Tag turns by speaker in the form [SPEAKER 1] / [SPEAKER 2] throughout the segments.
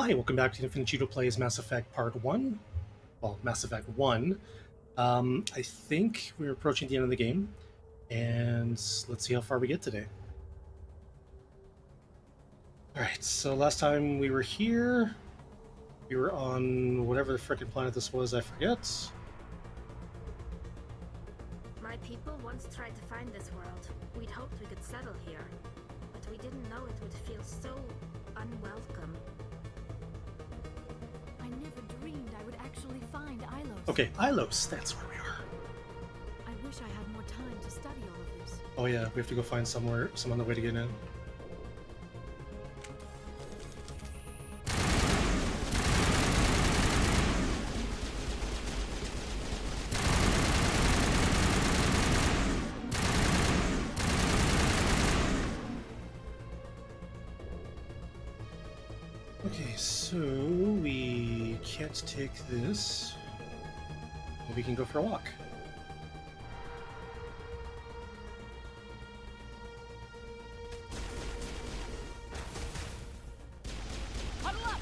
[SPEAKER 1] Hi, welcome back to InfiniteCheeto Plays Mass Effect Part 1. Well, Mass Effect 1. I think we're approaching the end of the game, and let's see how far we get today. Alright, so last time we were here, we were on whatever the frickin' planet this was, I forget.
[SPEAKER 2] My people once tried to find this world. We'd hoped we could settle here, but we didn't know it would feel so unwelcome.
[SPEAKER 3] I never dreamed I would actually find Ilos.
[SPEAKER 1] Okay, Ilos, that's where we are.
[SPEAKER 3] I wish I had more time to study all of this.
[SPEAKER 1] Oh yeah, we have to go find some other way to get in. Okay, so we can't take this. But we can go for a walk.
[SPEAKER 3] Huddle up!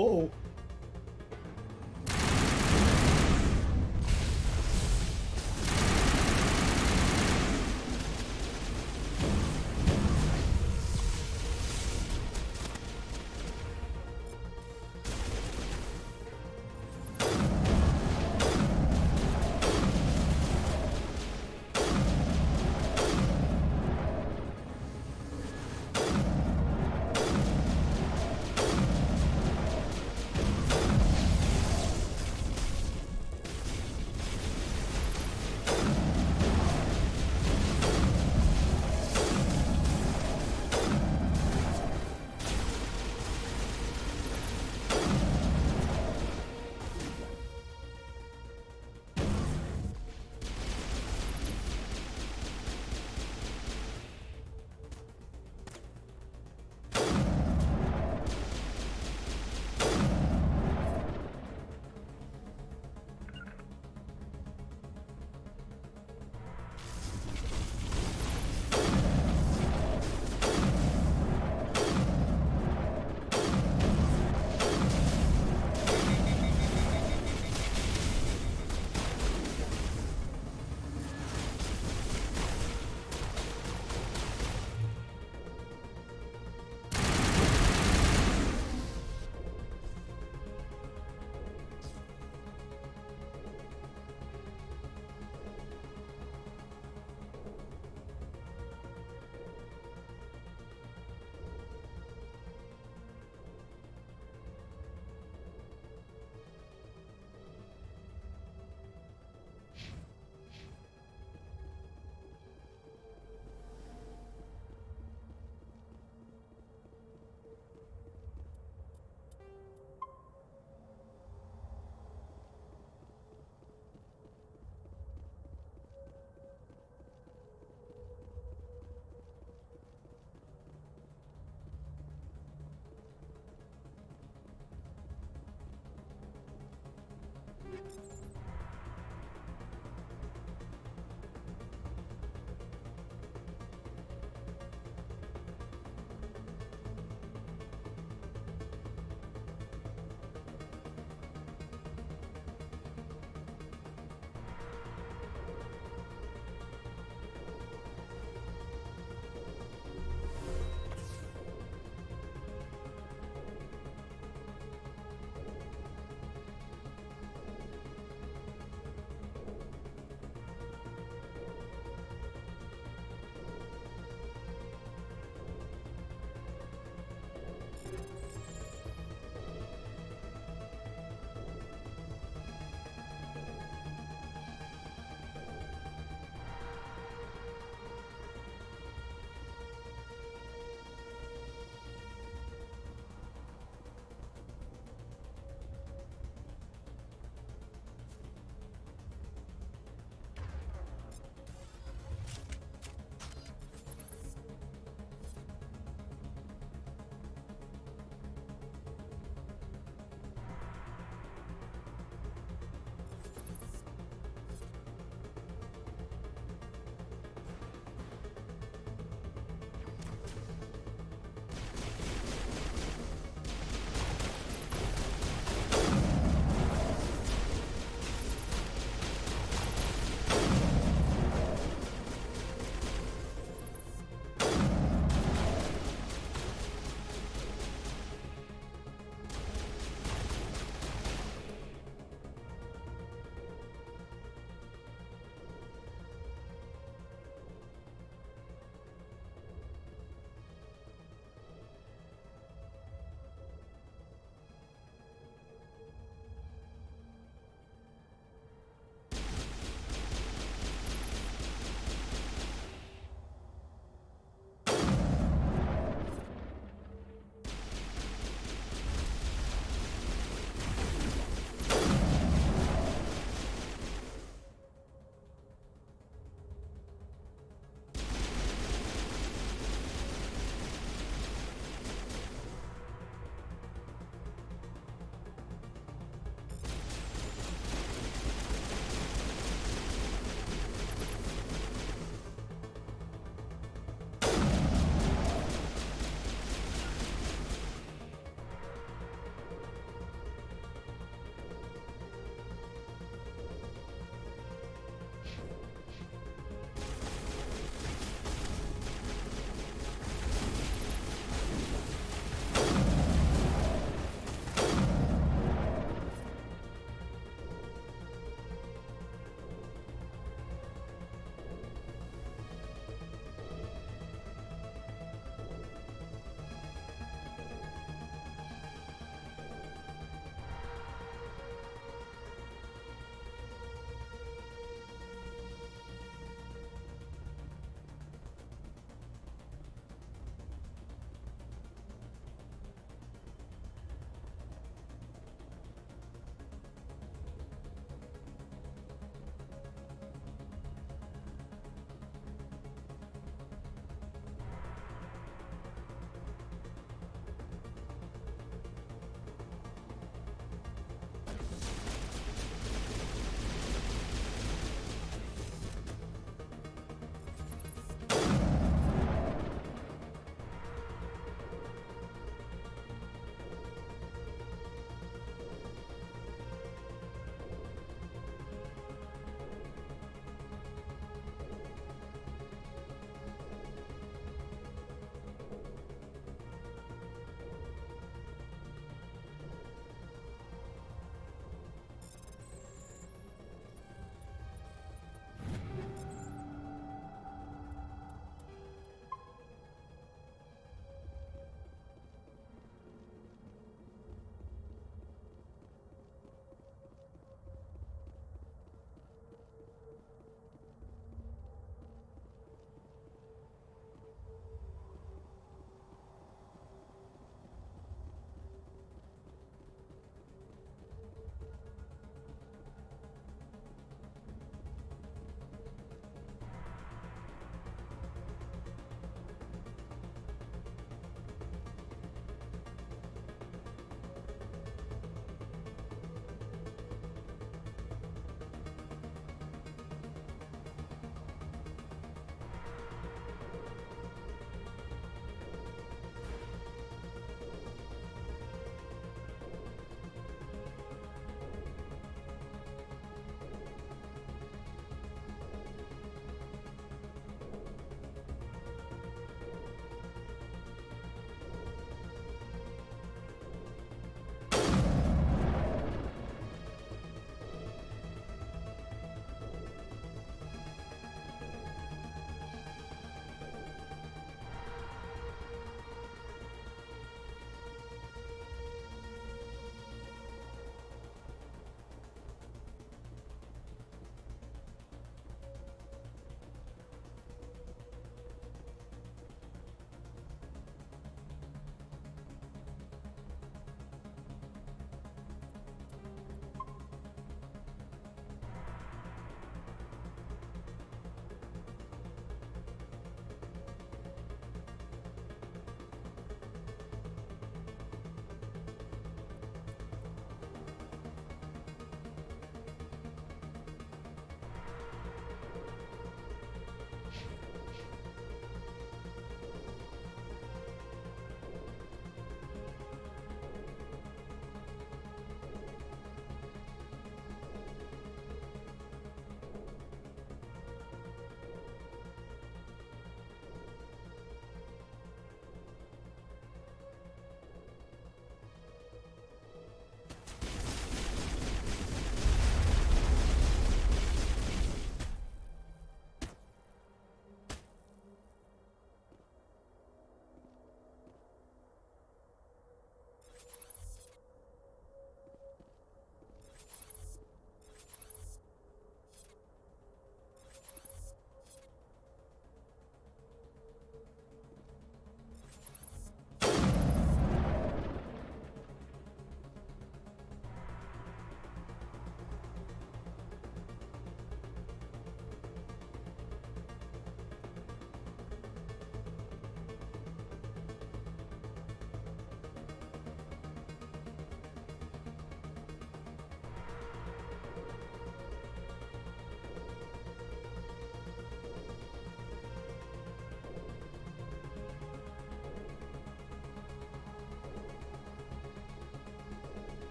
[SPEAKER 1] Oh.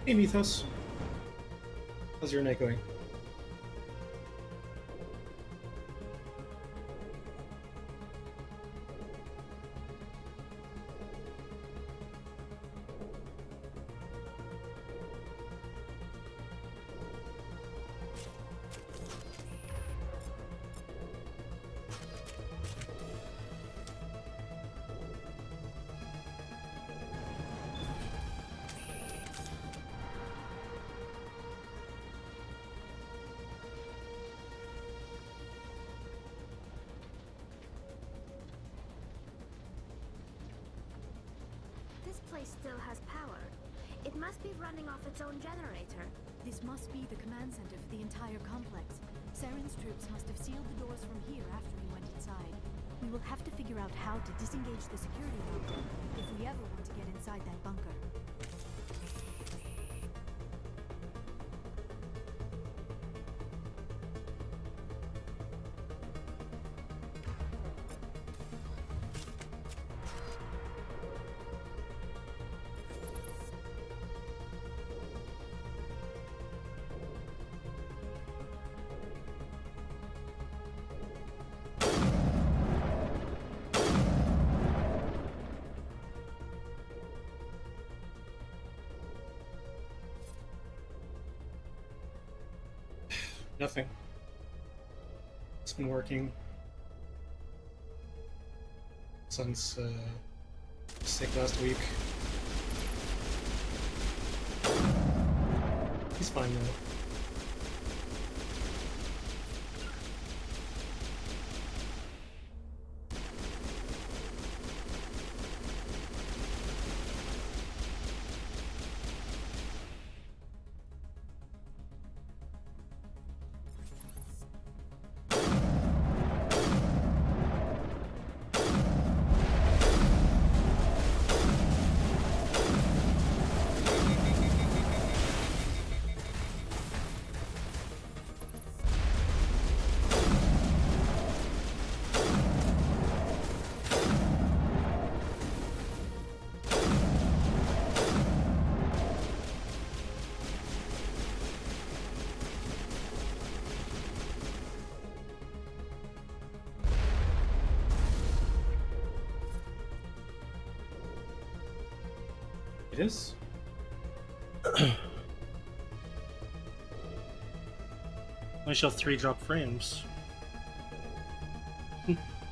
[SPEAKER 1] Hey, Mythos. How's your night going?
[SPEAKER 2] This place still has power. It must be running off its own generator.
[SPEAKER 3] This must be the command center for the entire complex. Saren's troops must have sealed the doors from here after he went inside. We will have to figure out how to disengage the security bunker if we ever want to get inside that bunker.
[SPEAKER 1] Nothing. It's been working since sick last week. He's fine now. It is. I show 3 drop frames.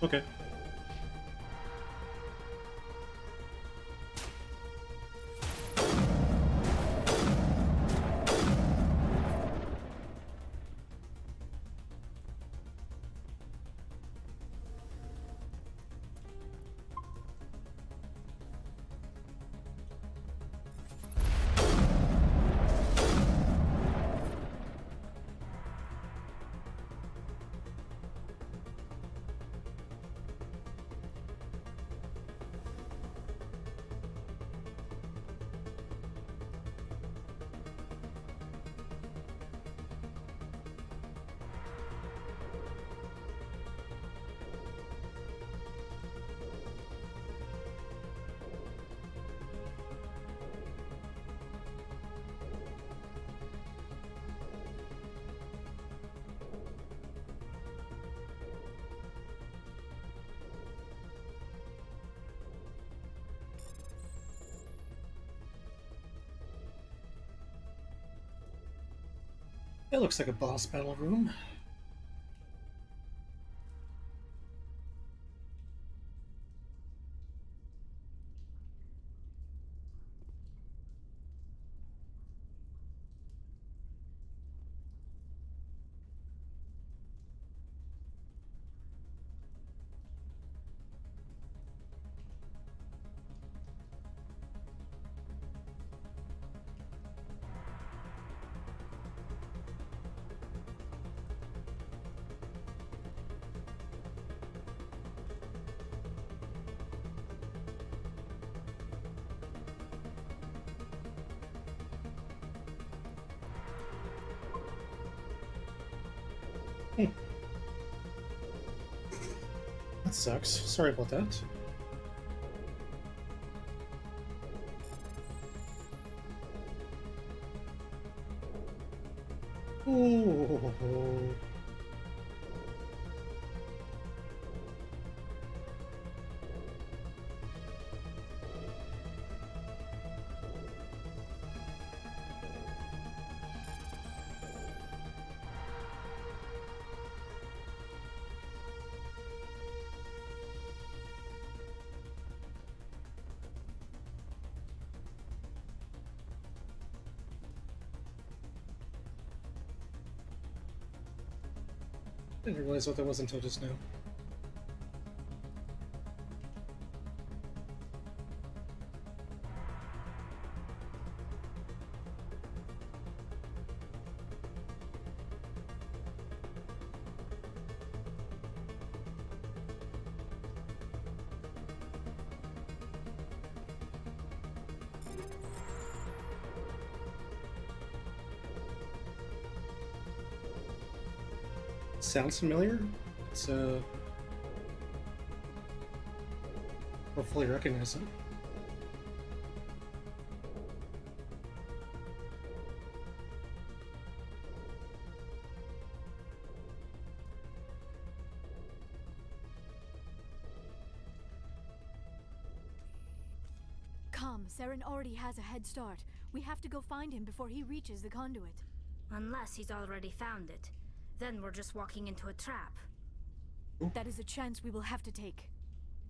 [SPEAKER 1] Okay. It looks like a boss battle room. That sucks. Sorry about that. Oh. I didn't realize what that was until just now. Sounds familiar? It's hopefully recognize it.
[SPEAKER 3] Come, Saren already has a head start. We have to go find him before he reaches the conduit.
[SPEAKER 2] Unless he's already found it. Then we're just walking into a trap.
[SPEAKER 3] That is a chance we will have to take.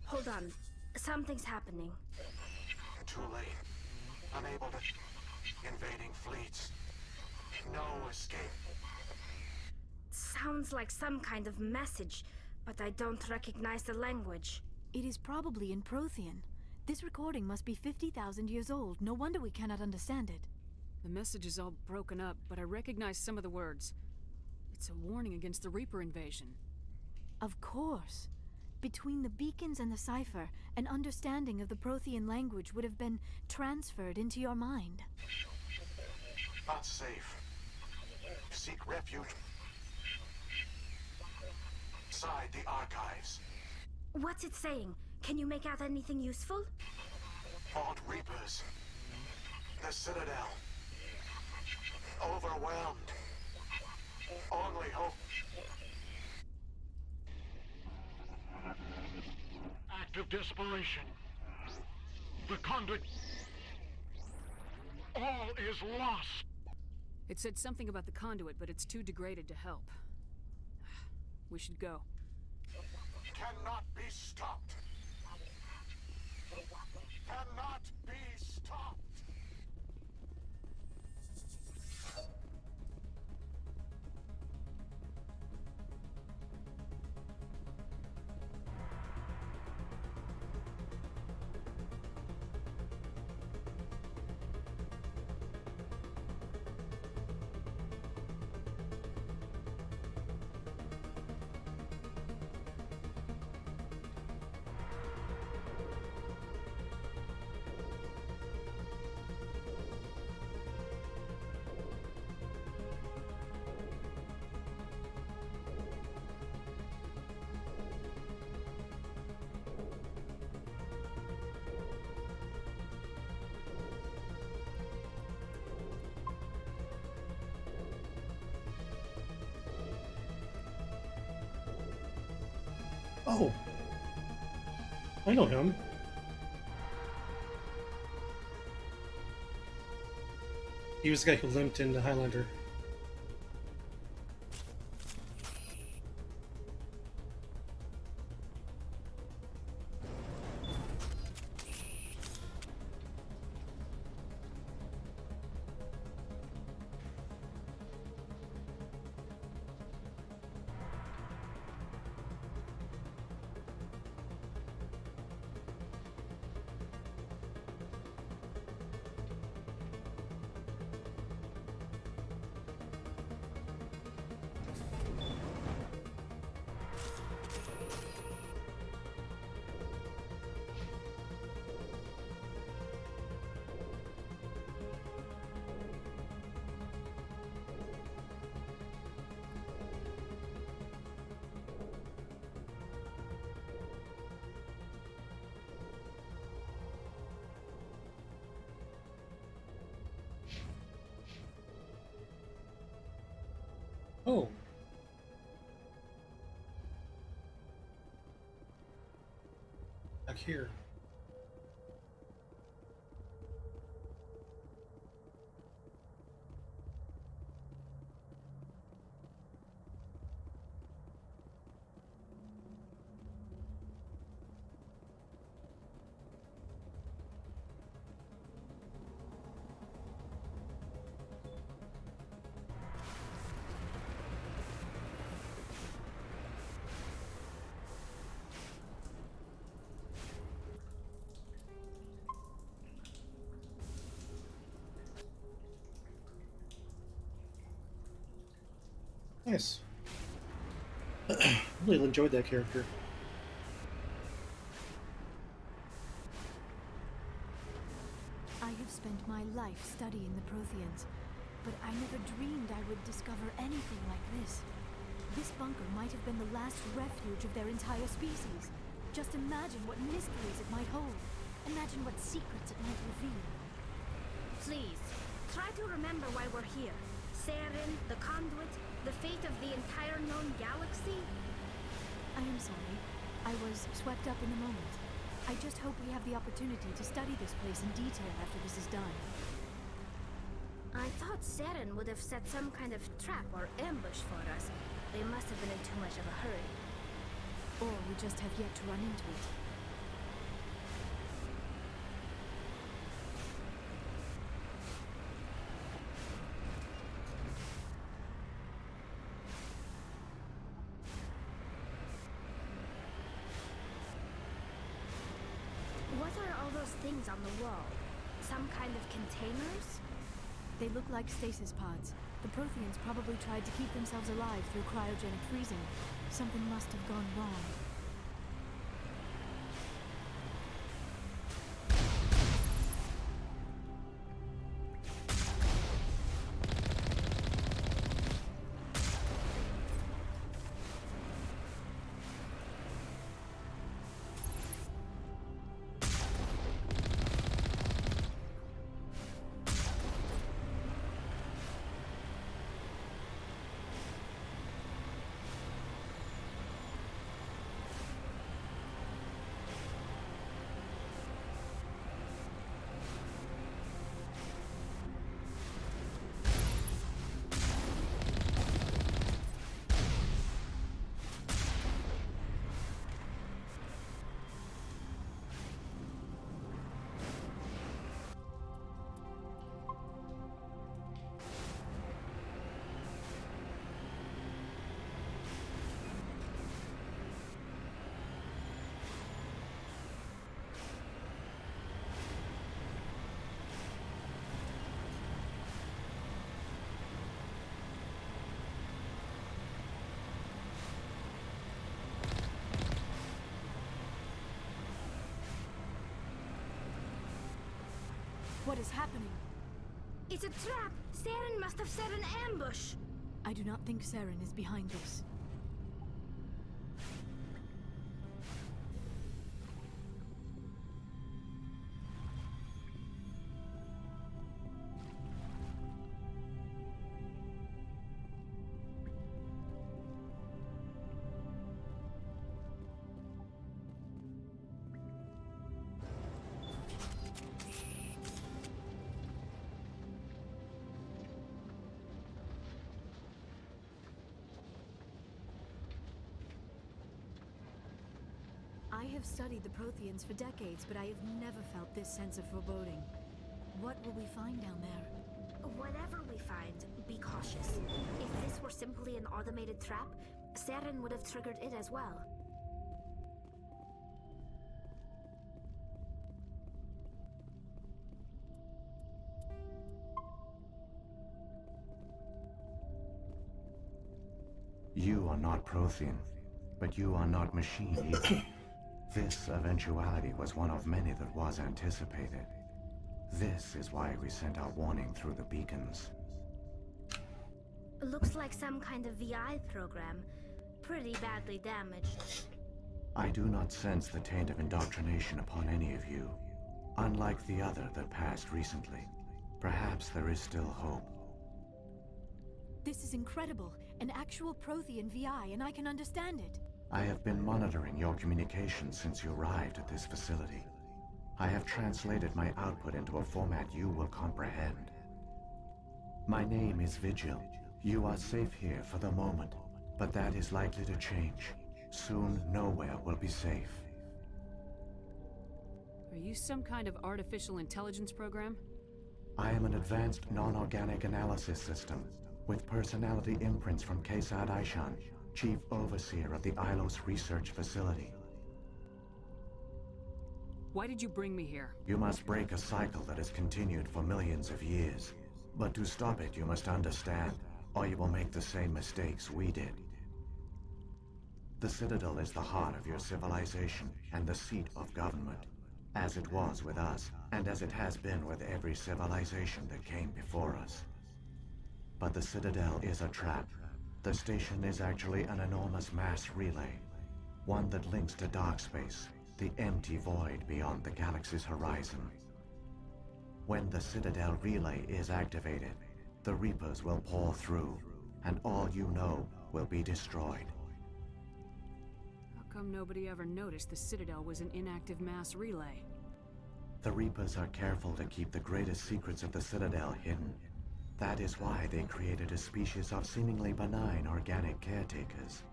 [SPEAKER 2] Hold on. Something's happening.
[SPEAKER 4] Too late. Unable to... Invading fleets. No escape.
[SPEAKER 2] Sounds like some kind of message, but I don't recognize the language.
[SPEAKER 3] It is probably in Prothean. This recording must be 50,000 years old. No wonder we cannot understand it.
[SPEAKER 5] The message is all broken up, but I recognize some of the words. It's a warning against the Reaper invasion.
[SPEAKER 3] Of course. Between the beacons and the cipher, an understanding of the Prothean language would have been transferred into your mind.
[SPEAKER 4] Not safe. Seek refuge. Inside the archives.
[SPEAKER 2] What's it saying? Can you make out anything useful?
[SPEAKER 4] Fought Reapers. The Citadel. Overwhelmed. Only hope.
[SPEAKER 6] Act of desperation. The conduit. All is lost.
[SPEAKER 5] It said something about the conduit, but it's too degraded to help. We should go.
[SPEAKER 4] Cannot be stopped. Cannot be stopped.
[SPEAKER 1] Oh. I know him. He was the guy who limped into Highlander. Oh. Back here. Nice. Really enjoyed that character.
[SPEAKER 3] I have spent my life studying the Protheans, but I never dreamed I would discover anything like this. This bunker might have been the last refuge of their entire species. Just imagine what mysteries it might hold. Imagine what secrets it might reveal.
[SPEAKER 2] Please, try to remember why we're here. Saren, the conduit, the fate of the entire known galaxy.
[SPEAKER 3] I am sorry. I was swept up in the moment. I just hope we have the opportunity to study this place in detail after this is done.
[SPEAKER 2] I thought Saren would have set some kind of trap or ambush for us. They must have been in too much of a hurry.
[SPEAKER 3] Or we just have yet to run into it.
[SPEAKER 2] What are all those things on the wall? Some kind of containers?
[SPEAKER 3] They look like stasis pods. The Protheans probably tried to keep themselves alive through cryogenic freezing. Something must have gone wrong. What is happening?
[SPEAKER 2] It's a trap! Saren must have set an ambush!
[SPEAKER 3] I do not think Saren is behind this. I have studied the Protheans for decades, but I have never felt this sense of foreboding. What will we find down there?
[SPEAKER 2] Whatever we find, be cautious. If this were simply an automated trap, Saren would have triggered it as well.
[SPEAKER 7] You are not Prothean, but you are not machine either. This eventuality was one of many that was anticipated. This is why we sent our warning through the beacons.
[SPEAKER 2] Looks like some kind of VI program. Pretty badly damaged.
[SPEAKER 7] I do not sense the taint of indoctrination upon any of you. Unlike the other that passed recently, perhaps there is still hope.
[SPEAKER 3] This is incredible. An actual Prothean VI, and I can understand it.
[SPEAKER 7] I have been monitoring your communications since you arrived at this facility. I have translated my output into a format you will comprehend. My name is Vigil. You are safe here for the moment, but that is likely to change. Soon, nowhere will be safe.
[SPEAKER 5] Are you some kind of artificial intelligence program?
[SPEAKER 7] I am an advanced non-organic analysis system with personality imprints from Kesad Aishan, Chief Overseer of the Ilos Research Facility.
[SPEAKER 5] Why did you bring me here?
[SPEAKER 7] You must break a cycle that has continued for millions of years. But to stop it, you must understand, or you will make the same mistakes we did. The Citadel is the heart of your civilization and the seat of government, as it was with us, and as it has been with every civilization that came before us. But the Citadel is a trap. The station is actually an enormous mass relay, one that links to dark space, the empty void beyond the galaxy's horizon. When the Citadel relay is activated, the Reapers will pour through, and all you know will be destroyed.
[SPEAKER 5] How come nobody ever noticed the Citadel was an inactive mass relay?
[SPEAKER 7] The Reapers are careful to keep the greatest secrets of the Citadel hidden. That is why they created a species of seemingly benign organic caretakers.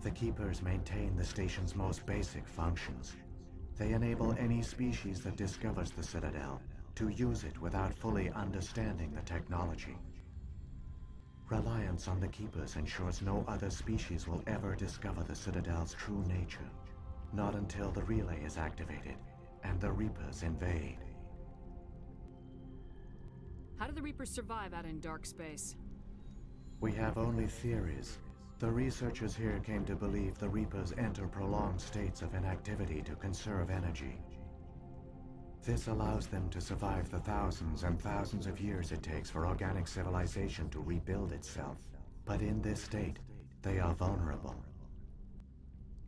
[SPEAKER 7] The Keepers maintain the station's most basic functions. They enable any species that discovers the Citadel to use it without fully understanding the technology. Reliance on the Keepers ensures no other species will ever discover the Citadel's true nature. Not until the relay is activated and the Reapers invade.
[SPEAKER 5] How do the Reapers survive out in dark space?
[SPEAKER 7] We have only theories. The researchers here came to believe the Reapers enter prolonged states of inactivity to conserve energy. This allows them to survive the thousands and thousands of years it takes for organic civilization to rebuild itself. But in this state, they are vulnerable.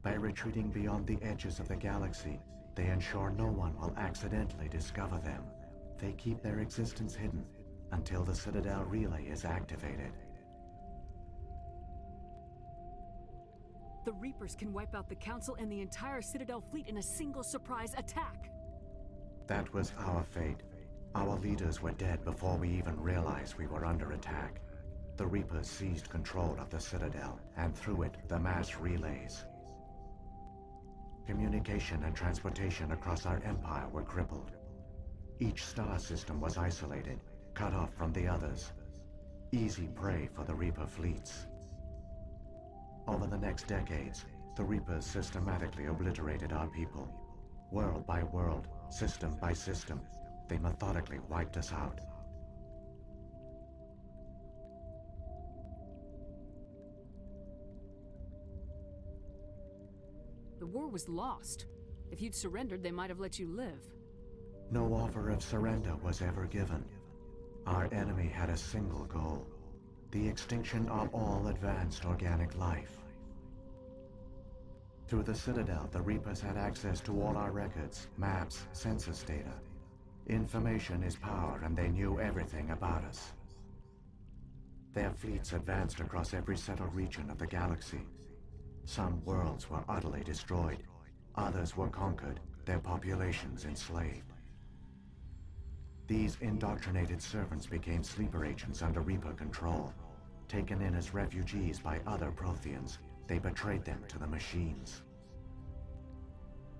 [SPEAKER 7] By retreating beyond the edges of the galaxy, they ensure no one will accidentally discover them. They keep their existence hidden until the Citadel relay is activated.
[SPEAKER 5] The Reapers can wipe out the Council and the entire Citadel fleet in a single surprise attack.
[SPEAKER 7] That was our fate. Our leaders were dead before we even realized we were under attack. The Reapers seized control of the Citadel, and through it, the mass relays. Communication and transportation across our empire were crippled. Each star system was isolated, cut off from the others. Easy prey for the Reaper fleets. Over the next decades, the Reapers systematically obliterated our people. World by world, system by system, they methodically wiped us out.
[SPEAKER 5] The war was lost. If you'd surrendered, they might have let you live.
[SPEAKER 7] No offer of surrender was ever given. Our enemy had a single goal: the extinction of all advanced organic life. Through the Citadel, the Reapers had access to all our records, maps, census data. Information is power, and they knew everything about us. Their fleets advanced across every settled region of the galaxy. Some worlds were utterly destroyed. Others were conquered, their populations enslaved. These indoctrinated servants became sleeper agents under Reaper control. Taken in as refugees by other Protheans, they betrayed them to the machines.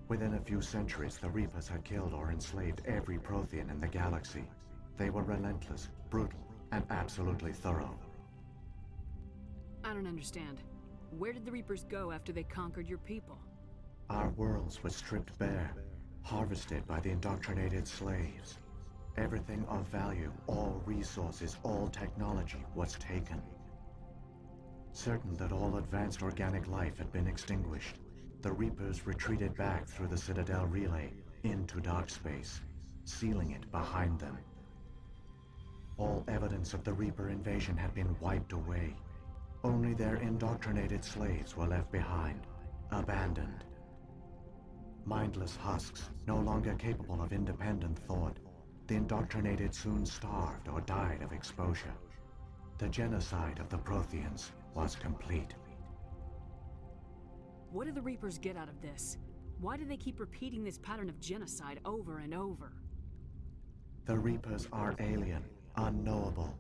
[SPEAKER 7] Within a few centuries, the Reapers had killed or enslaved every Prothean in the galaxy. They were relentless, brutal, and absolutely thorough.
[SPEAKER 5] I don't understand. Where did the Reapers go after they conquered your people?
[SPEAKER 7] Our worlds were stripped bare, harvested by the indoctrinated slaves. Everything of value, all resources, all technology was taken. Certain that all advanced organic life had been extinguished, the Reapers retreated back through the Citadel relay into dark space, sealing it behind them. All evidence of the Reaper invasion had been wiped away. Only their indoctrinated slaves were left behind, abandoned. Mindless husks, no longer capable of independent thought, the indoctrinated soon starved or died of exposure. The genocide of the Protheans was complete.
[SPEAKER 5] What do the Reapers get out of this? Why do they keep repeating this pattern of genocide over and over?
[SPEAKER 7] The Reapers are alien, unknowable.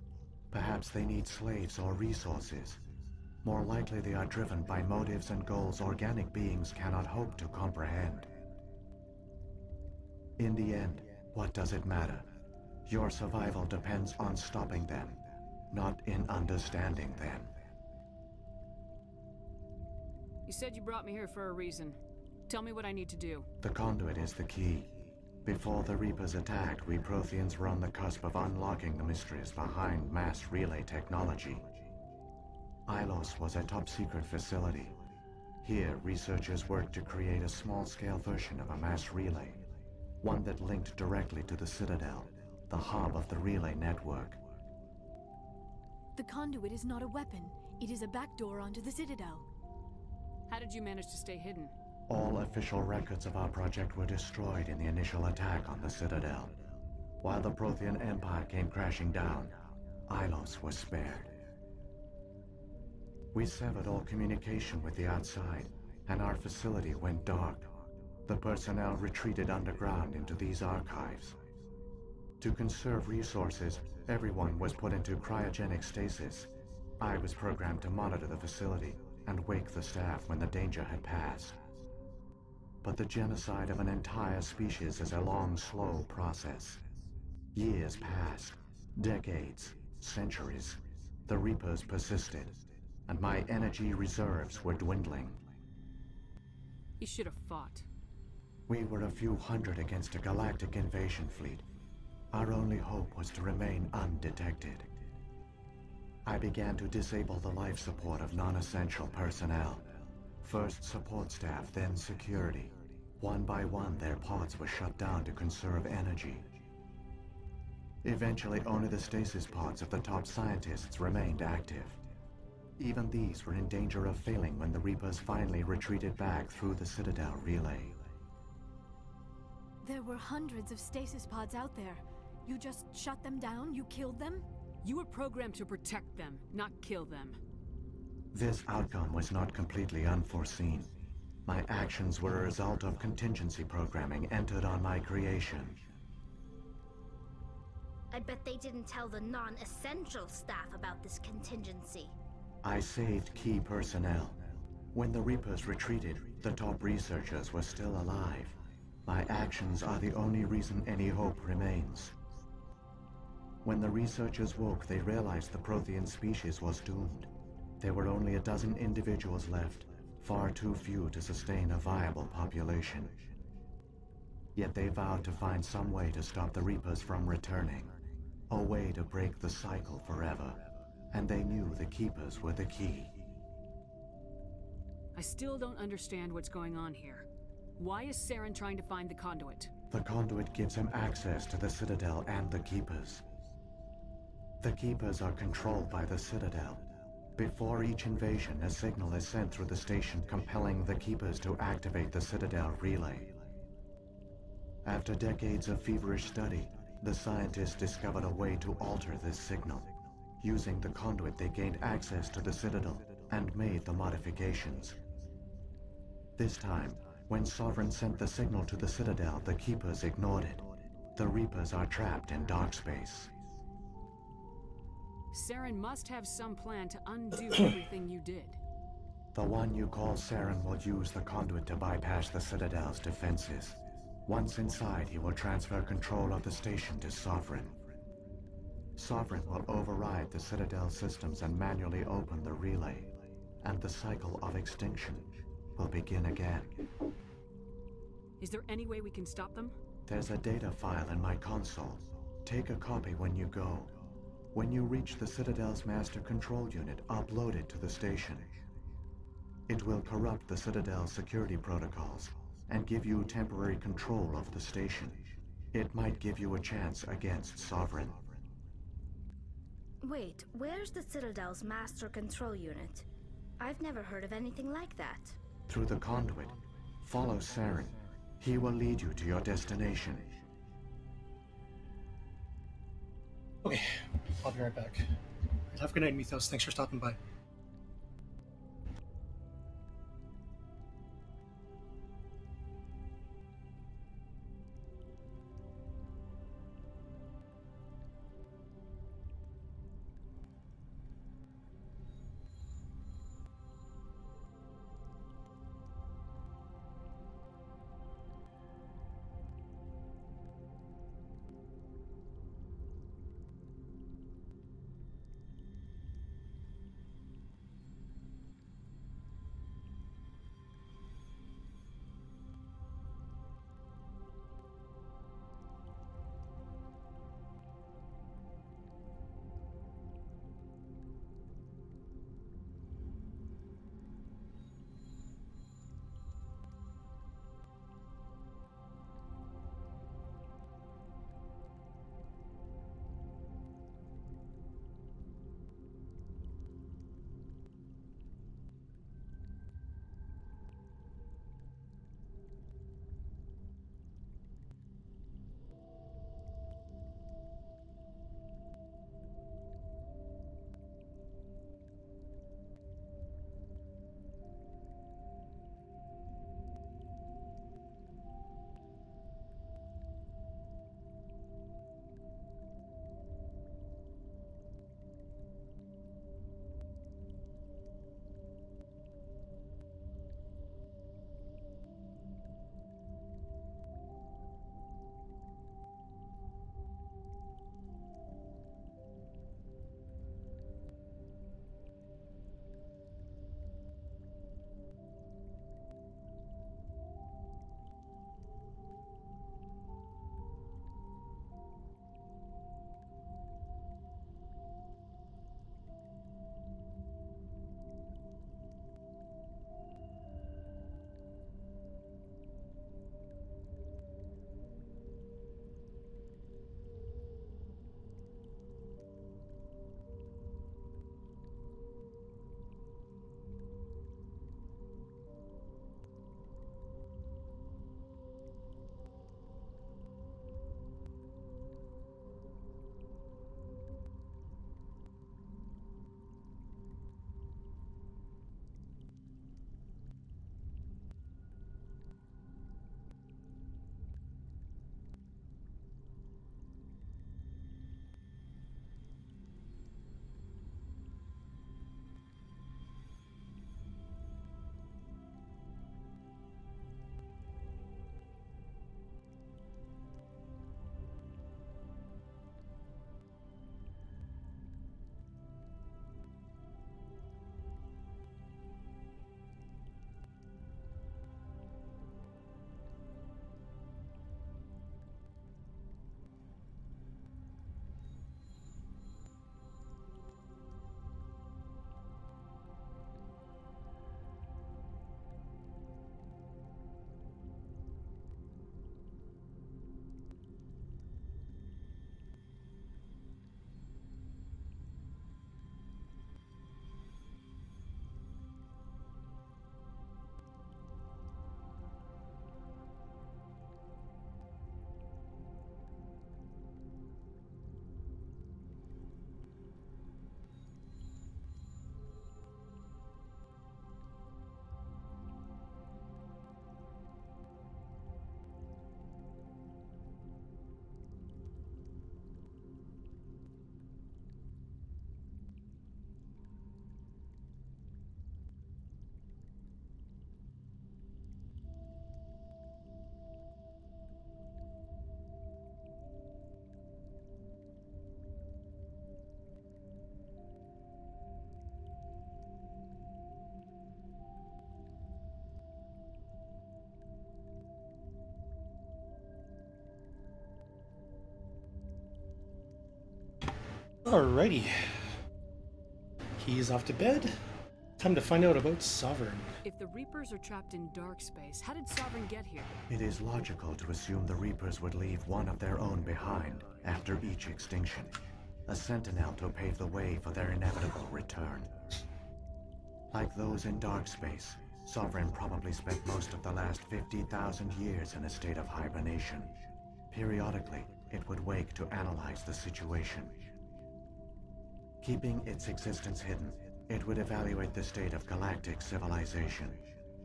[SPEAKER 7] Perhaps they need slaves or resources. More likely they are driven by motives and goals organic beings cannot hope to comprehend. In the end, what does it matter? Your survival depends on stopping them, not in understanding them.
[SPEAKER 5] You said you brought me here for a reason. Tell me what I need to do.
[SPEAKER 7] The conduit is the key. Before the Reapers attacked, we Protheans were on the cusp of unlocking the mysteries behind mass relay technology. Ilos was a top-secret facility. Here, researchers worked to create a small-scale version of a mass relay, one that linked directly to the Citadel, the hub of the relay network.
[SPEAKER 3] The conduit is not a weapon. It is a backdoor onto the Citadel.
[SPEAKER 5] How did you manage to stay hidden?
[SPEAKER 7] All official records of our project were destroyed in the initial attack on the Citadel. While the Prothean Empire came crashing down, Ilos was spared. We severed all communication with the outside, and our facility went dark. The personnel retreated underground into these archives. To conserve resources, everyone was put into cryogenic stasis. I was programmed to monitor the facility and wake the staff when the danger had passed. But the genocide of an entire species is a long, slow process. Years passed, decades, centuries. The Reapers persisted, and my energy reserves were dwindling.
[SPEAKER 5] You should have fought.
[SPEAKER 7] We were a few hundred against a galactic invasion fleet. Our only hope was to remain undetected. I began to disable the life support of non-essential personnel. First support staff, then security. One by one, their pods were shut down to conserve energy. Eventually, only the stasis pods of the top scientists remained active. Even these were in danger of failing when the Reapers finally retreated back through the Citadel relay.
[SPEAKER 3] There were hundreds of stasis pods out there. You just shut them down? You killed them?
[SPEAKER 5] You were programmed to protect them, not kill them.
[SPEAKER 7] This outcome was not completely unforeseen. My actions were a result of contingency programming entered on my creation.
[SPEAKER 2] I bet they didn't tell the non-essential staff about this contingency.
[SPEAKER 7] I saved key personnel. When the Reapers retreated, the top researchers were still alive. My actions are the only reason any hope remains. When the researchers woke, they realized the Prothean species was doomed. There were only a dozen individuals left, far too few to sustain a viable population. Yet they vowed to find some way to stop the Reapers from returning, a way to break the cycle forever, and they knew the Keepers were the key.
[SPEAKER 5] I still don't understand what's going on here. Why is Saren trying to find the conduit?
[SPEAKER 7] The conduit gives him access to the Citadel and the Keepers. The Keepers are controlled by the Citadel. Before each invasion, a signal is sent through the station compelling the Keepers to activate the Citadel relay. After decades of feverish study, the scientists discovered a way to alter this signal. Using the conduit, they gained access to the Citadel and made the modifications. This time, when Sovereign sent the signal to the Citadel, the Keepers ignored it. The Reapers are trapped in dark space.
[SPEAKER 5] Saren must have some plan to undo everything you did.
[SPEAKER 7] The one you call Saren will use the conduit to bypass the Citadel's defenses. Once inside, he will transfer control of the station to Sovereign. Sovereign will override the Citadel systems and manually open the relay, and the cycle of extinction will begin again.
[SPEAKER 5] Is there any way we can stop them?
[SPEAKER 7] There's a data file in my console. Take a copy when you go. When you reach the Citadel's master control unit, upload it to the station. It will corrupt the Citadel's security protocols and give you temporary control of the station. It might give you a chance against Sovereign.
[SPEAKER 2] Wait, where's the Citadel's master control unit? I've never heard of anything like that.
[SPEAKER 7] Through the conduit, follow Saren. He will lead you to your destination.
[SPEAKER 1] Okay, I'll be right back. Have a good night, Mythos. Thanks for stopping by. Alrighty. He's off to bed. Time to find out about Sovereign.
[SPEAKER 5] If the Reapers are trapped in dark space, how did Sovereign get here?
[SPEAKER 7] It is logical to assume the Reapers would leave one of their own behind after each extinction. A sentinel to pave the way for their inevitable return. Like those in dark space, Sovereign probably spent most of the last 50,000 years in a state of hibernation. Periodically, it would wake to analyze the situation. Keeping its existence hidden, it would evaluate the state of galactic civilization.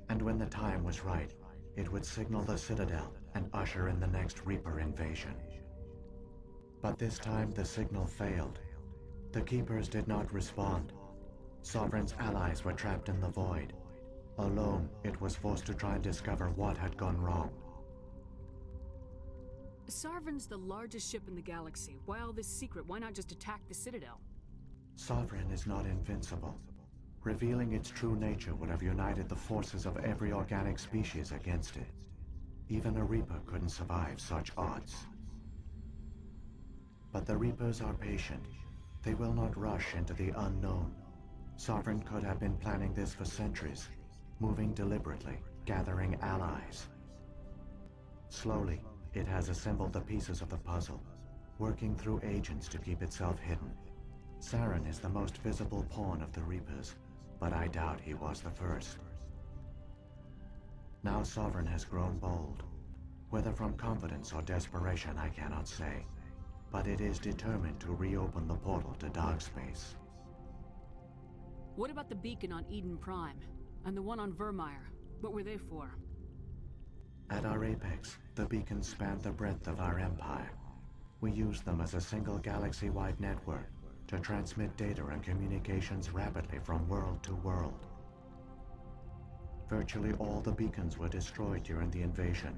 [SPEAKER 7] And when the time was right, it would signal the Citadel and usher in the next Reaper invasion. But this time the signal failed. The Keepers did not respond. Sovereign's allies were trapped in the void. Alone, it was forced to try and discover what had gone wrong.
[SPEAKER 5] Sarvin's the largest ship in the galaxy. Why all this secret? Why not just attack the Citadel?
[SPEAKER 7] Sovereign is not invincible. Revealing its true nature would have united the forces of every organic species against it. Even a Reaper couldn't survive such odds. But the Reapers are patient. They will not rush into the unknown. Sovereign could have been planning this for centuries, moving deliberately, gathering allies. Slowly, it has assembled the pieces of the puzzle, working through agents to keep itself hidden. Saren is the most visible pawn of the Reapers, but I doubt he was the first. Now Sovereign has grown bold. Whether from confidence or desperation, I cannot say. But it is determined to reopen the portal to dark space.
[SPEAKER 5] What about the beacon on Eden Prime? And the one on Vermeer? What were they for?
[SPEAKER 7] At our apex, the beacons spanned the breadth of our empire. We used them as a single galaxy-wide network to transmit data and communications rapidly from world to world. Virtually all the beacons were destroyed during the invasion,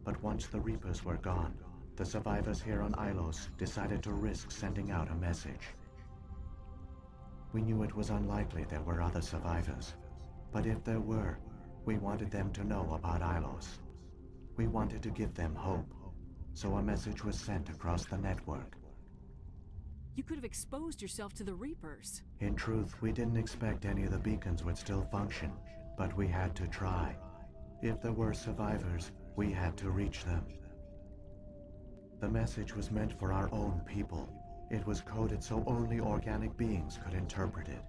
[SPEAKER 7] but once the Reapers were gone, the survivors here on Ilos decided to risk sending out a message. We knew it was unlikely there were other survivors, but if there were, we wanted them to know about Ilos. We wanted to give them hope, so a message was sent across the network.
[SPEAKER 5] You could have exposed yourself to the Reapers.
[SPEAKER 7] In truth, we didn't expect any of the beacons would still function, but we had to try. If there were survivors, we had to reach them. The message was meant for our own people. It was coded so only organic beings could interpret it.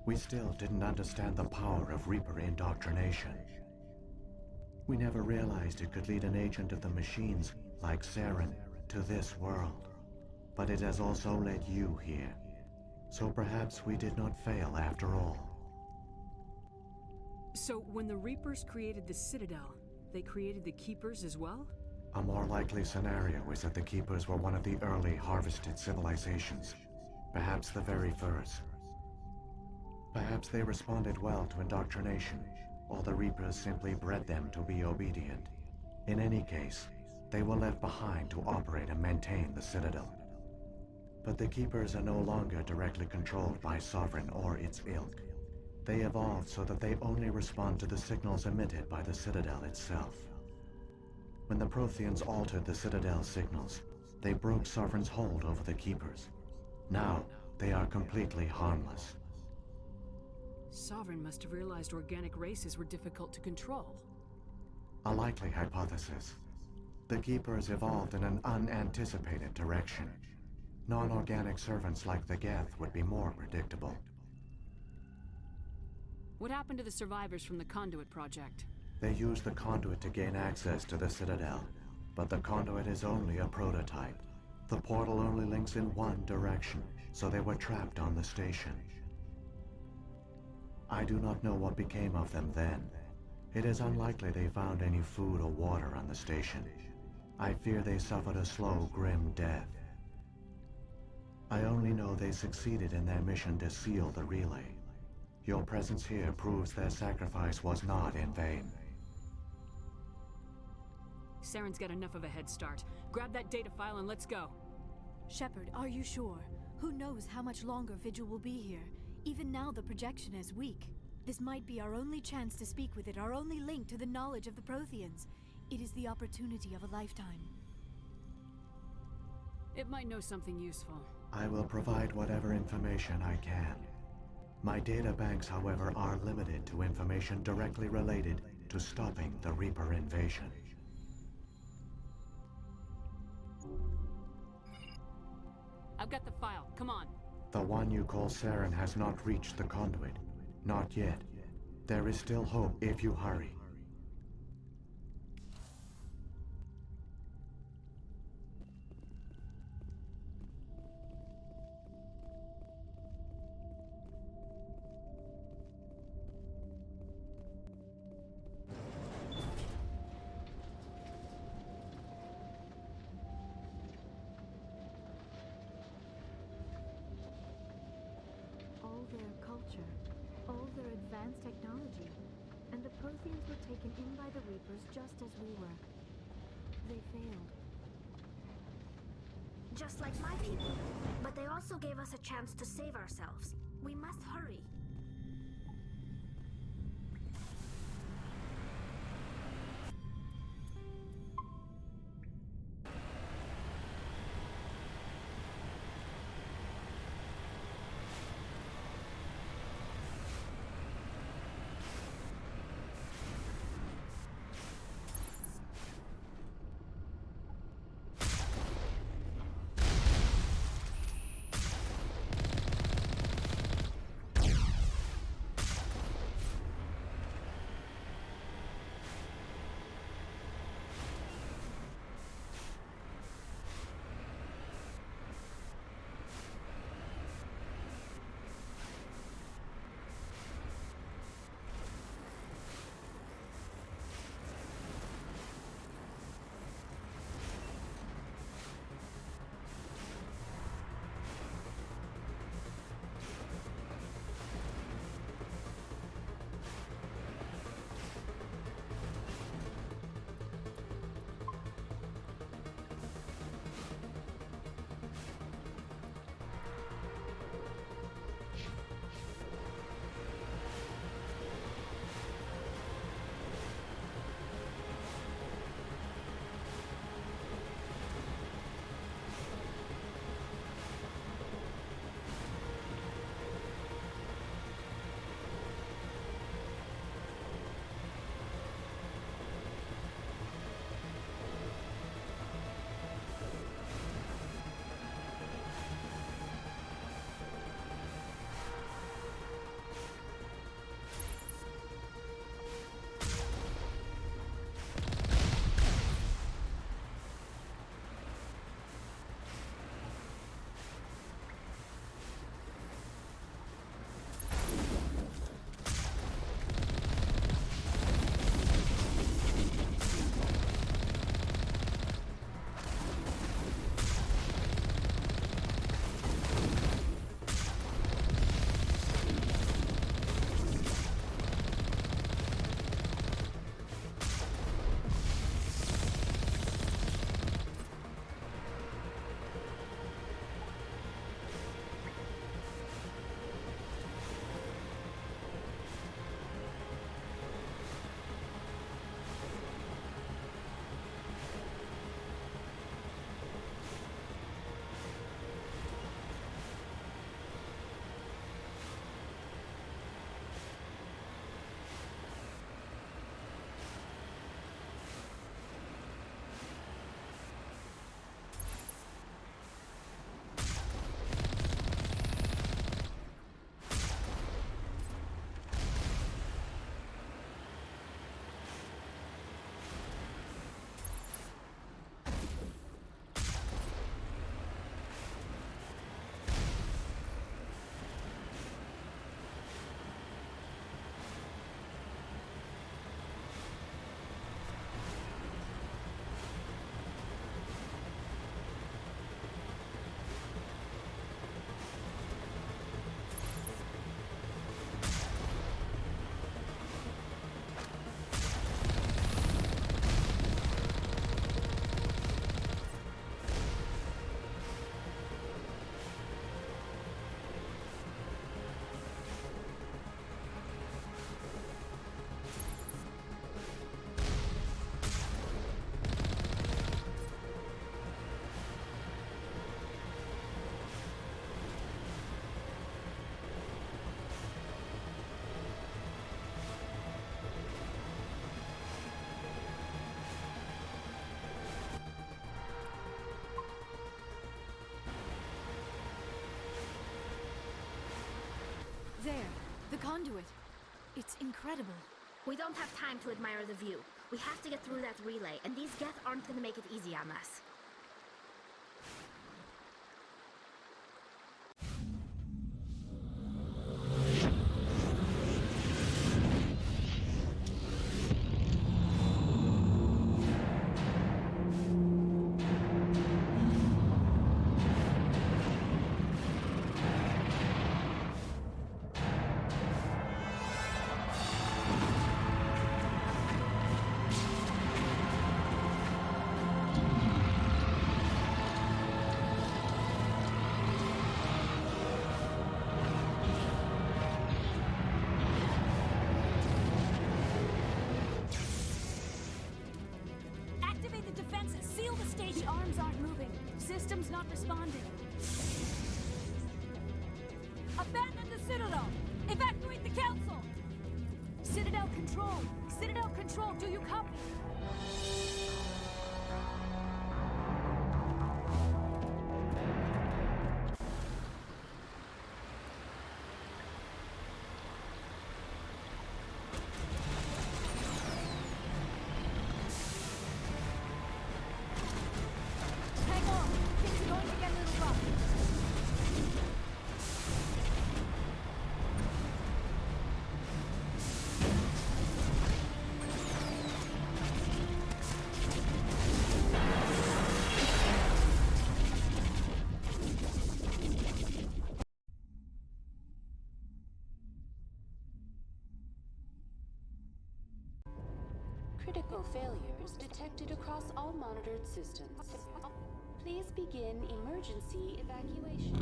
[SPEAKER 7] We still didn't understand the power of Reaper indoctrination. We never realized it could lead an agent of the machines, like Saren, to this world. But it has also led you here. So perhaps we did not fail after all.
[SPEAKER 5] So when the Reapers created the Citadel, they created the Keepers as well?
[SPEAKER 7] A more likely scenario is that the Keepers were one of the early harvested civilizations. Perhaps the very first. Perhaps they responded well to indoctrination, or the Reapers simply bred them to be obedient. In any case, they were left behind to operate and maintain the Citadel. But the Keepers are no longer directly controlled by Sovereign or its ilk. They evolved so that they only respond to the signals emitted by the Citadel itself. When the Protheans altered the Citadel's signals, they broke Sovereign's hold over the Keepers. Now, they are completely harmless.
[SPEAKER 5] Sovereign must have realized organic races were difficult to control.
[SPEAKER 7] A likely hypothesis. The Keepers evolved in an unanticipated direction. Non-organic servants like the Geth would be more predictable.
[SPEAKER 5] What happened to the survivors from the Conduit project?
[SPEAKER 7] They used the conduit to gain access to the Citadel, but the conduit is only a prototype. The portal only links in one direction, so they were trapped on the station. I do not know what became of them then. It is unlikely they found any food or water on the station. I fear they suffered a slow, grim death. I only know they succeeded in their mission to seal the relay. Your presence here proves their sacrifice was not in vain.
[SPEAKER 5] Saren's got enough of a head start. Grab that data file and let's go.
[SPEAKER 3] Shepard, are you sure? Who knows how much longer Vigil will be here? Even now the projection is weak. This might be our only chance to speak with it, our only link to the knowledge of the Protheans. It is the opportunity of a lifetime.
[SPEAKER 5] It might know something useful.
[SPEAKER 7] I will provide whatever information I can. My data banks, however, are limited to information directly related to stopping the Reaper invasion.
[SPEAKER 5] I've got the file. Come on.
[SPEAKER 7] The one you call Saren has not reached the conduit. Not yet. There is still hope if you hurry.
[SPEAKER 3] taken in by the Reapers just as we were. They failed.
[SPEAKER 2] Just like my people. But they also gave us a chance to save ourselves. We must hurry.
[SPEAKER 3] There, the conduit. It's incredible.
[SPEAKER 2] We don't have time to admire the view. We have to get through that relay, and these Geth aren't gonna make it easy on us.
[SPEAKER 3] system's not responding. Abandon the Citadel! Evacuate the Council! Citadel Control! Citadel Control, do you copy? Hang on! Things are going to get a little rough.
[SPEAKER 8] Critical failures detected across all monitored systems. Please begin emergency evacuation.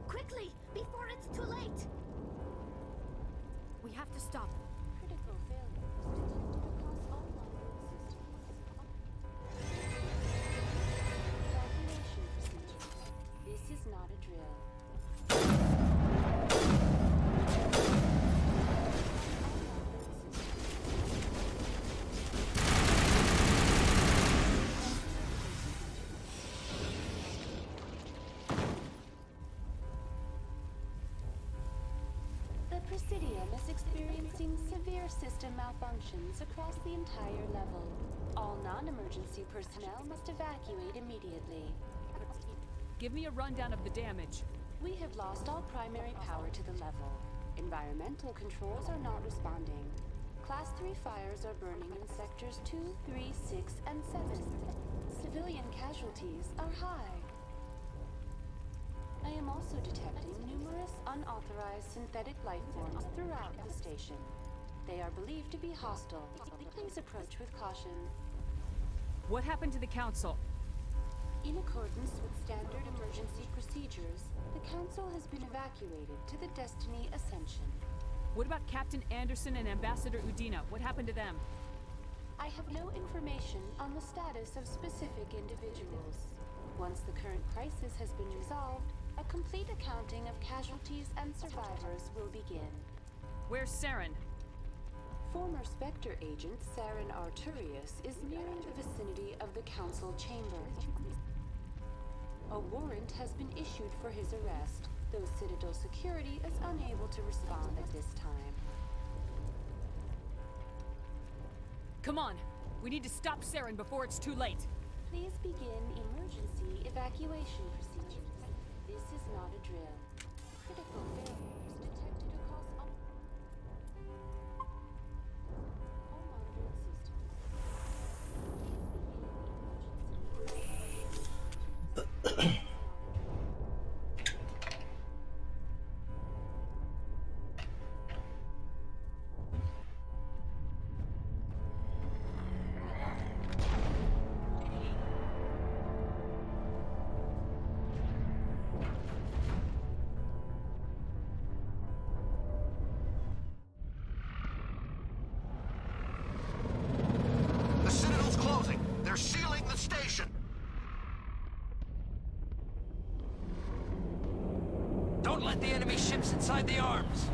[SPEAKER 2] Quickly, before it's too late!
[SPEAKER 3] We have to stop.
[SPEAKER 8] Critical failures detected across all monitored systems. Evacuation procedures. This is not a drill. The Presidium is experiencing severe system malfunctions across the entire level. All non-emergency personnel must evacuate immediately.
[SPEAKER 5] Give me a rundown of the damage.
[SPEAKER 8] We have lost all primary power to the level. Environmental controls are not responding. Class 3 fires are burning in sectors 2, 3, 6, and 7. Civilian casualties are high. I am also detecting numerous unauthorized synthetic life forms throughout the station. They are believed to be hostile. Please approach with caution.
[SPEAKER 5] What happened to the Council?
[SPEAKER 8] In accordance with standard emergency procedures, the Council has been evacuated to the Destiny Ascension.
[SPEAKER 5] What about Captain Anderson and Ambassador Udina? What happened to them?
[SPEAKER 8] I have no information on the status of specific individuals. Once the current crisis has been resolved, a complete accounting of casualties and survivors will begin.
[SPEAKER 5] Where's Saren?
[SPEAKER 8] Former Spectre agent Saren Arturius is nearing the vicinity of the Council chamber. A warrant has been issued for his arrest, though Citadel security is unable to respond at this time.
[SPEAKER 5] Come on! We need to stop Saren before it's too late!
[SPEAKER 8] Please begin emergency evacuation procedures. This is not a drill. Critical failures detected across all monitored systems. Please begin emergency.
[SPEAKER 4] The Citadel's closing. They're sealing the station.
[SPEAKER 9] Don't let the enemy ships inside the arms!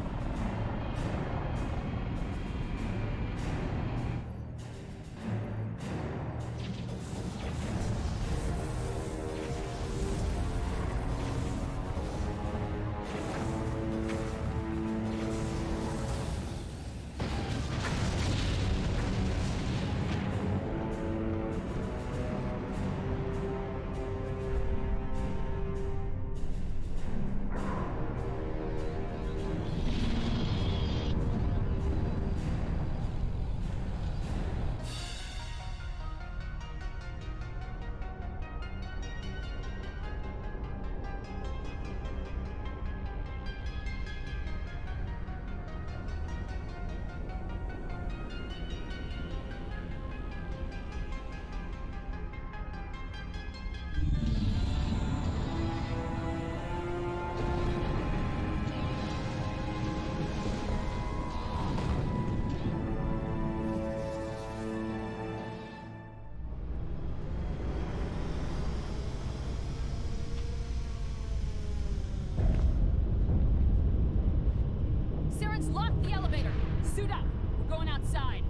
[SPEAKER 5] Guards, lock the elevator! Suit up! We're going outside!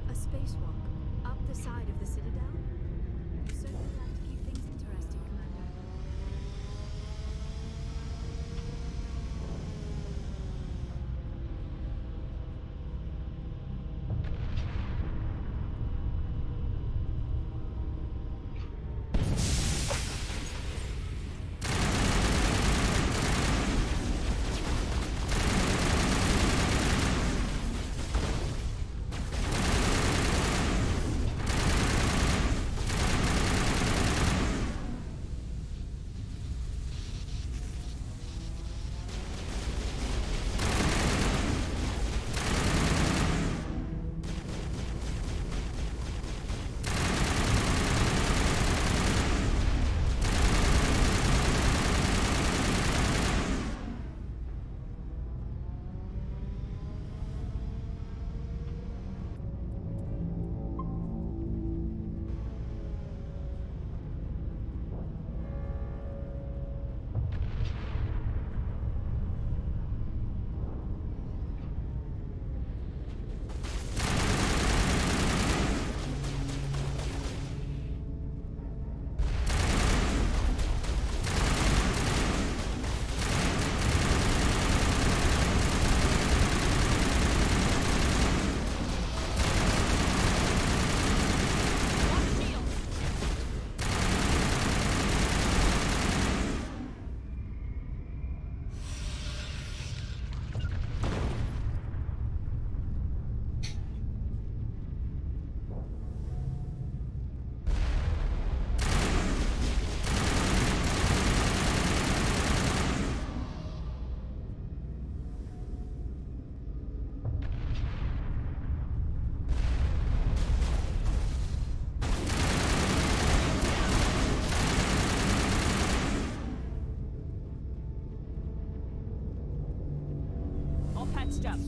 [SPEAKER 3] A spacewalk up the side of the Citadel? You certainly like to keep things interesting, Commander.
[SPEAKER 5] All patched up.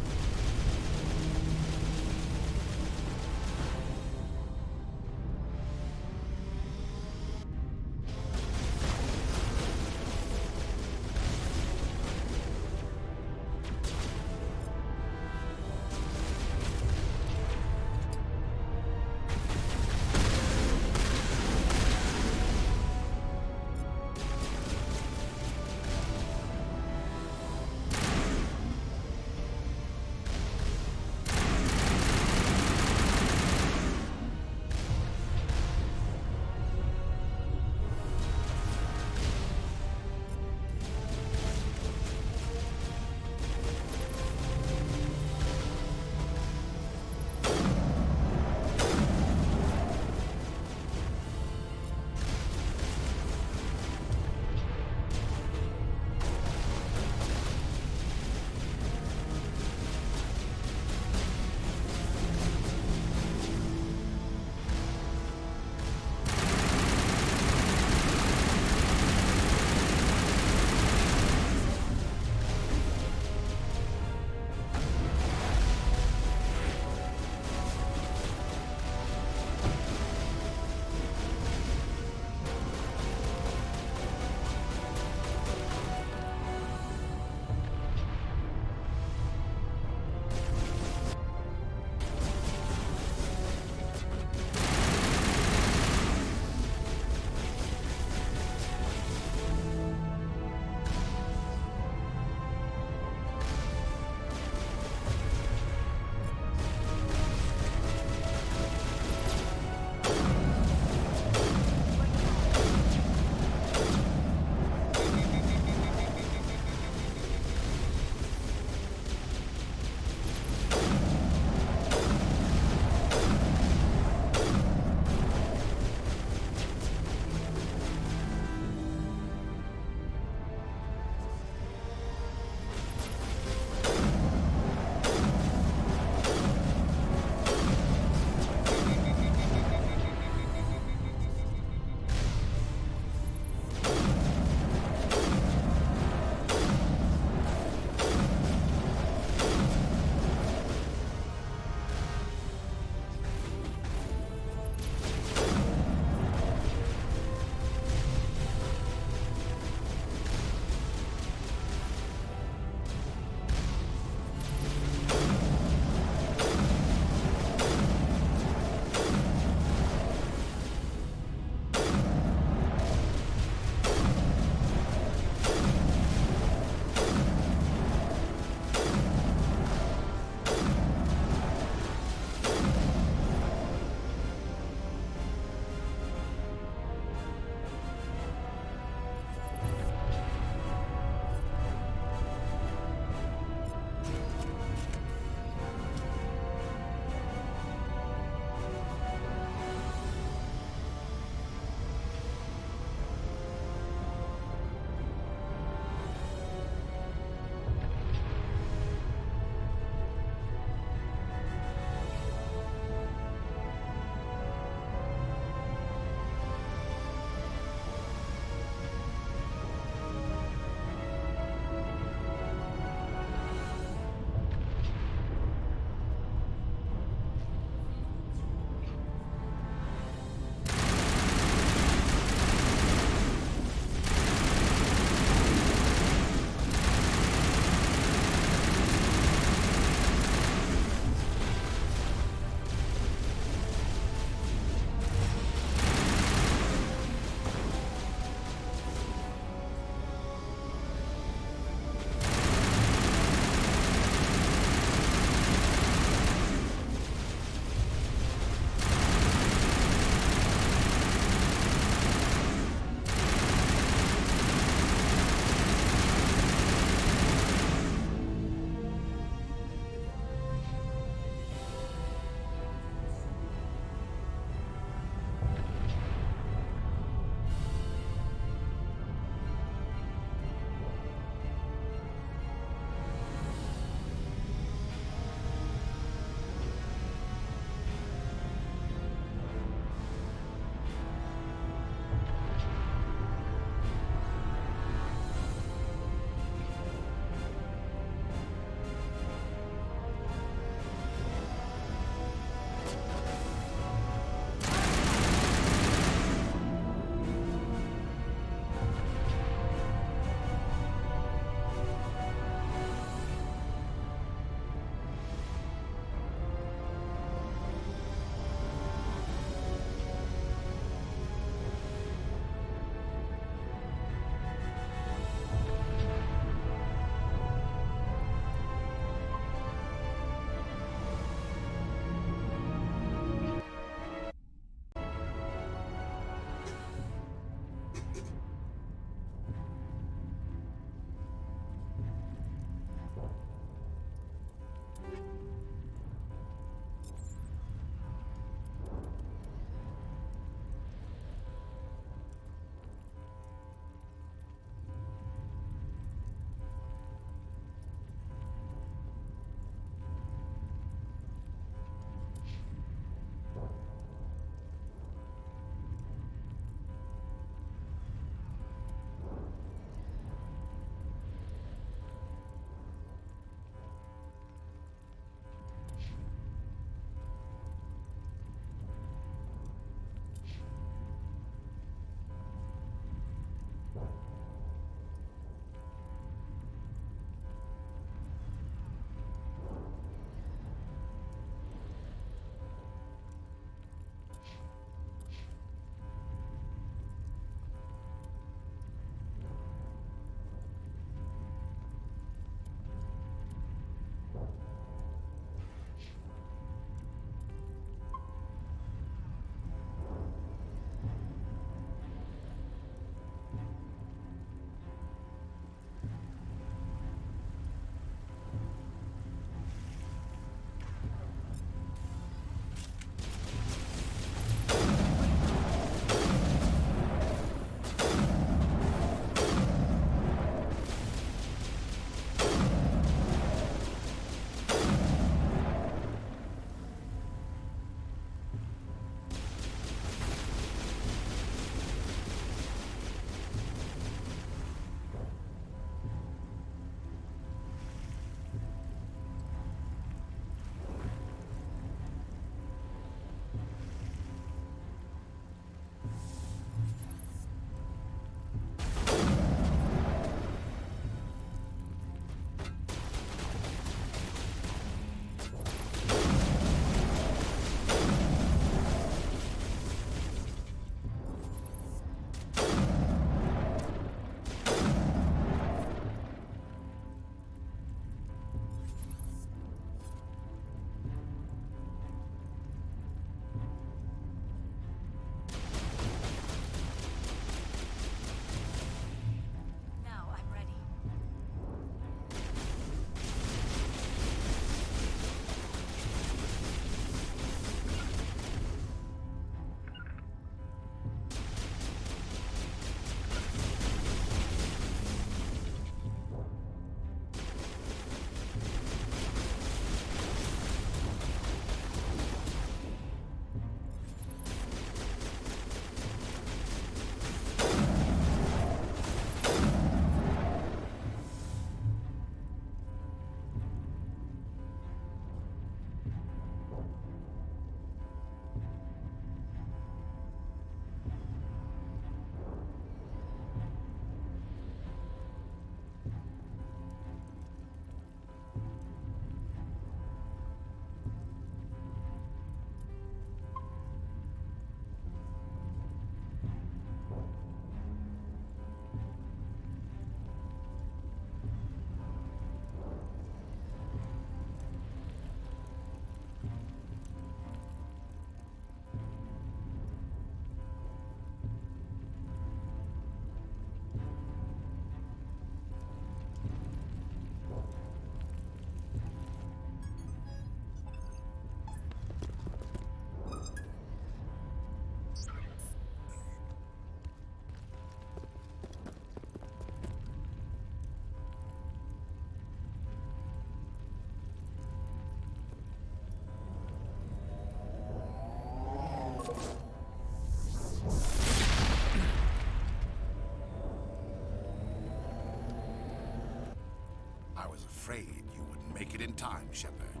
[SPEAKER 4] afraid you wouldn't make it in time, Shepard.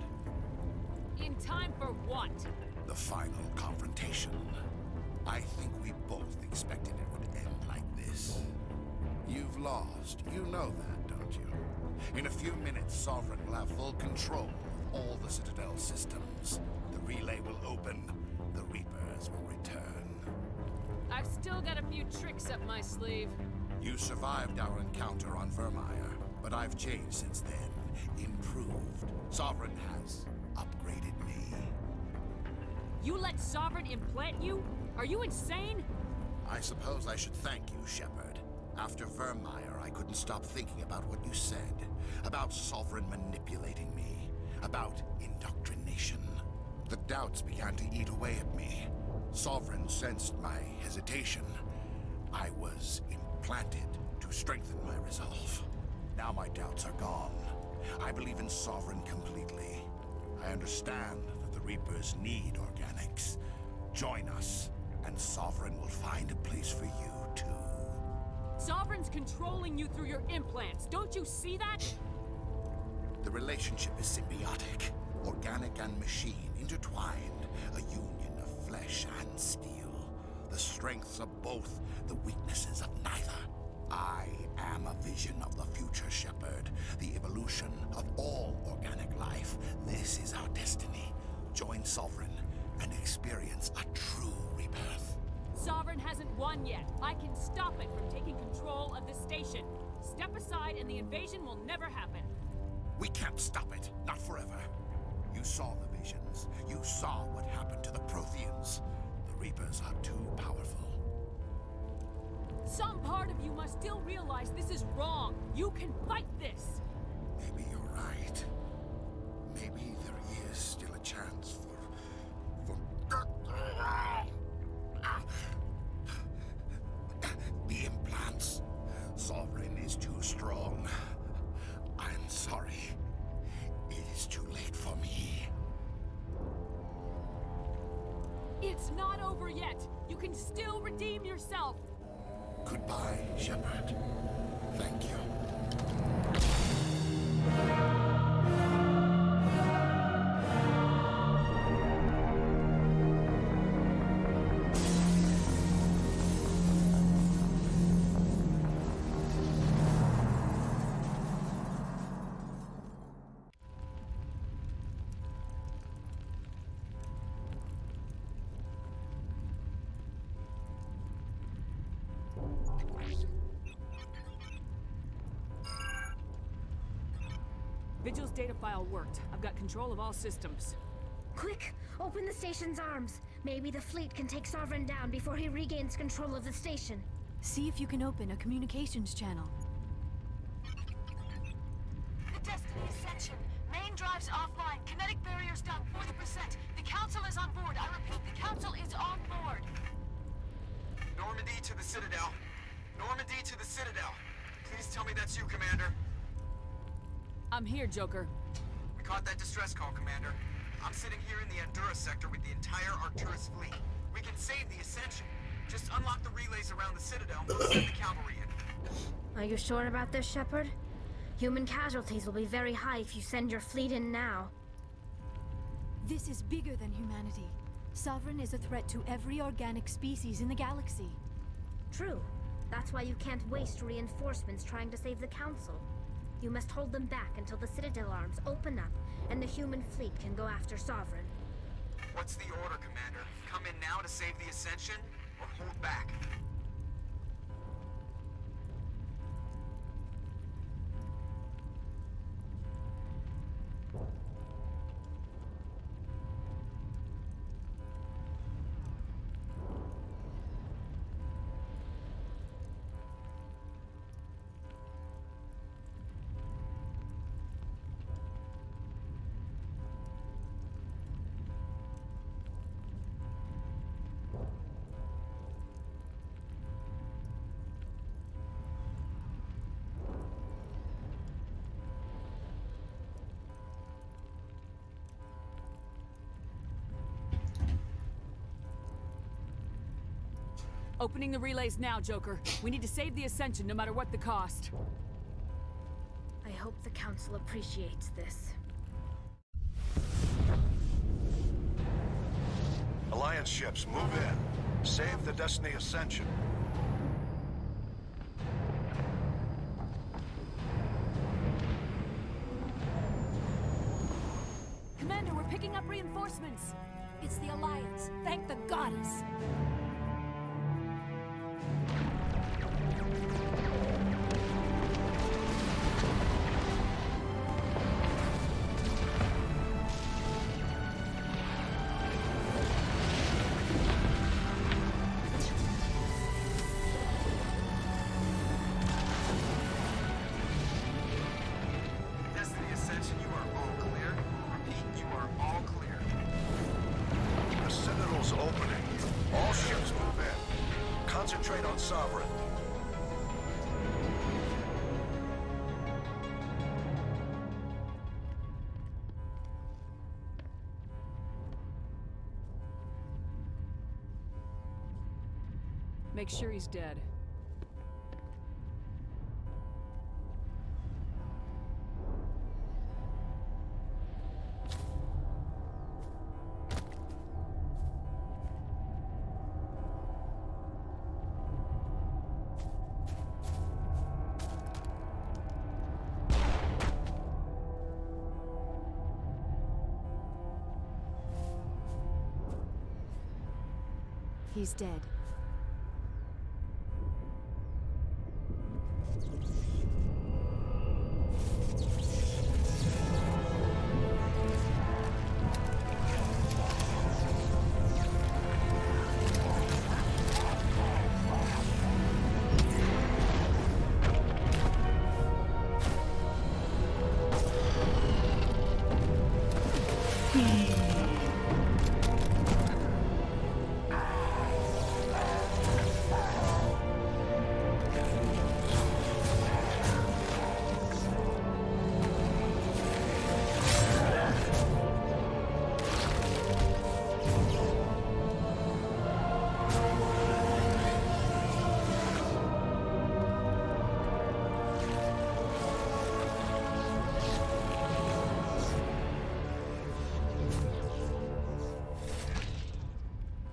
[SPEAKER 5] In time for what?
[SPEAKER 4] The final confrontation. I think we both expected it would end like this. You've lost. You know that, don't you? In a few minutes, Sovereign will have full control of all the Citadel systems. The relay will open. The Reapers will return.
[SPEAKER 5] I've still got a few tricks up my sleeve.
[SPEAKER 4] You survived our encounter on Vermeer, but I've changed since then. Improved. Sovereign has upgraded me.
[SPEAKER 5] You let Sovereign implant you? Are you insane?
[SPEAKER 4] I suppose I should thank you, Shepard. After Vermeer, I couldn't stop thinking about what you said. About Sovereign manipulating me. About indoctrination. The doubts began to eat away at me. Sovereign sensed my hesitation. I was implanted to strengthen my resolve. Now my doubts are gone. I believe in Sovereign completely. I understand that the Reapers need organics. Join us, and Sovereign will find a place for you, too.
[SPEAKER 5] Sovereign's controlling you through your implants. Don't you see that?
[SPEAKER 4] The relationship is symbiotic. Organic and machine intertwined. A union of flesh and steel. The strengths of both, the weaknesses of neither. I am a vision of the future, Shepard. The evolution of all organic life. This is our destiny. Join Sovereign and experience a true rebirth.
[SPEAKER 5] Sovereign hasn't won yet. I can stop it from taking control of the station. Step aside and the invasion will never happen.
[SPEAKER 4] We can't stop it. Not forever. You saw the visions. You saw what happened to the Protheans. The Reapers are too powerful.
[SPEAKER 5] Some part of you must still realize this is wrong. You can fight this.
[SPEAKER 4] Maybe you're right. Maybe there is still a chance for... The implants. Sovereign is too strong. I'm sorry. It is too late for me.
[SPEAKER 5] It's not over yet. You can still redeem yourself.
[SPEAKER 4] Goodbye, Shepard. Thank you.
[SPEAKER 5] Vigil's data file worked. I've got control of all systems.
[SPEAKER 2] Quick! Open the station's arms. Maybe the fleet can take Sovereign down before he regains control of the station.
[SPEAKER 3] See if you can open a communications channel.
[SPEAKER 10] The Destiny Ascension. Main drives offline. Kinetic barriers down 40%. The Council is on board. I repeat, the Council is on board.
[SPEAKER 11] Normandy to the Citadel. Normandy to the Citadel. Please tell me that's you, Commander.
[SPEAKER 5] I'm here, Joker.
[SPEAKER 11] We caught that distress call, Commander. I'm sitting here in the Andurra sector with the entire Arcturus fleet. We can save the Ascension. Just unlock the relays around the Citadel and we'll send the cavalry in.
[SPEAKER 2] Are you sure about this, Shepard? Human casualties will be very high if you send your fleet in now.
[SPEAKER 3] This is bigger than humanity. Sovereign is a threat to every organic species in the galaxy.
[SPEAKER 2] True. That's why you can't waste reinforcements trying to save the Council. You must hold them back until the Citadel arms open up and the human fleet can go after Sovereign.
[SPEAKER 11] What's the order, Commander? Come in now to save the Ascension, or hold back?
[SPEAKER 5] Opening the relays now, Joker. We need to save the Ascension no matter what the cost.
[SPEAKER 2] I hope the Council appreciates this.
[SPEAKER 12] Alliance ships, move in. Save the Destiny Ascension.
[SPEAKER 3] Commander, we're picking up reinforcements. It's the Alliance. Thank the goddess.
[SPEAKER 11] Destiny Ascension, you are all clear. Repeat, you are all clear.
[SPEAKER 12] The Citadel's opening. All ships move in. Concentrate on Sovereign.
[SPEAKER 5] Make sure he's dead.
[SPEAKER 3] He's dead.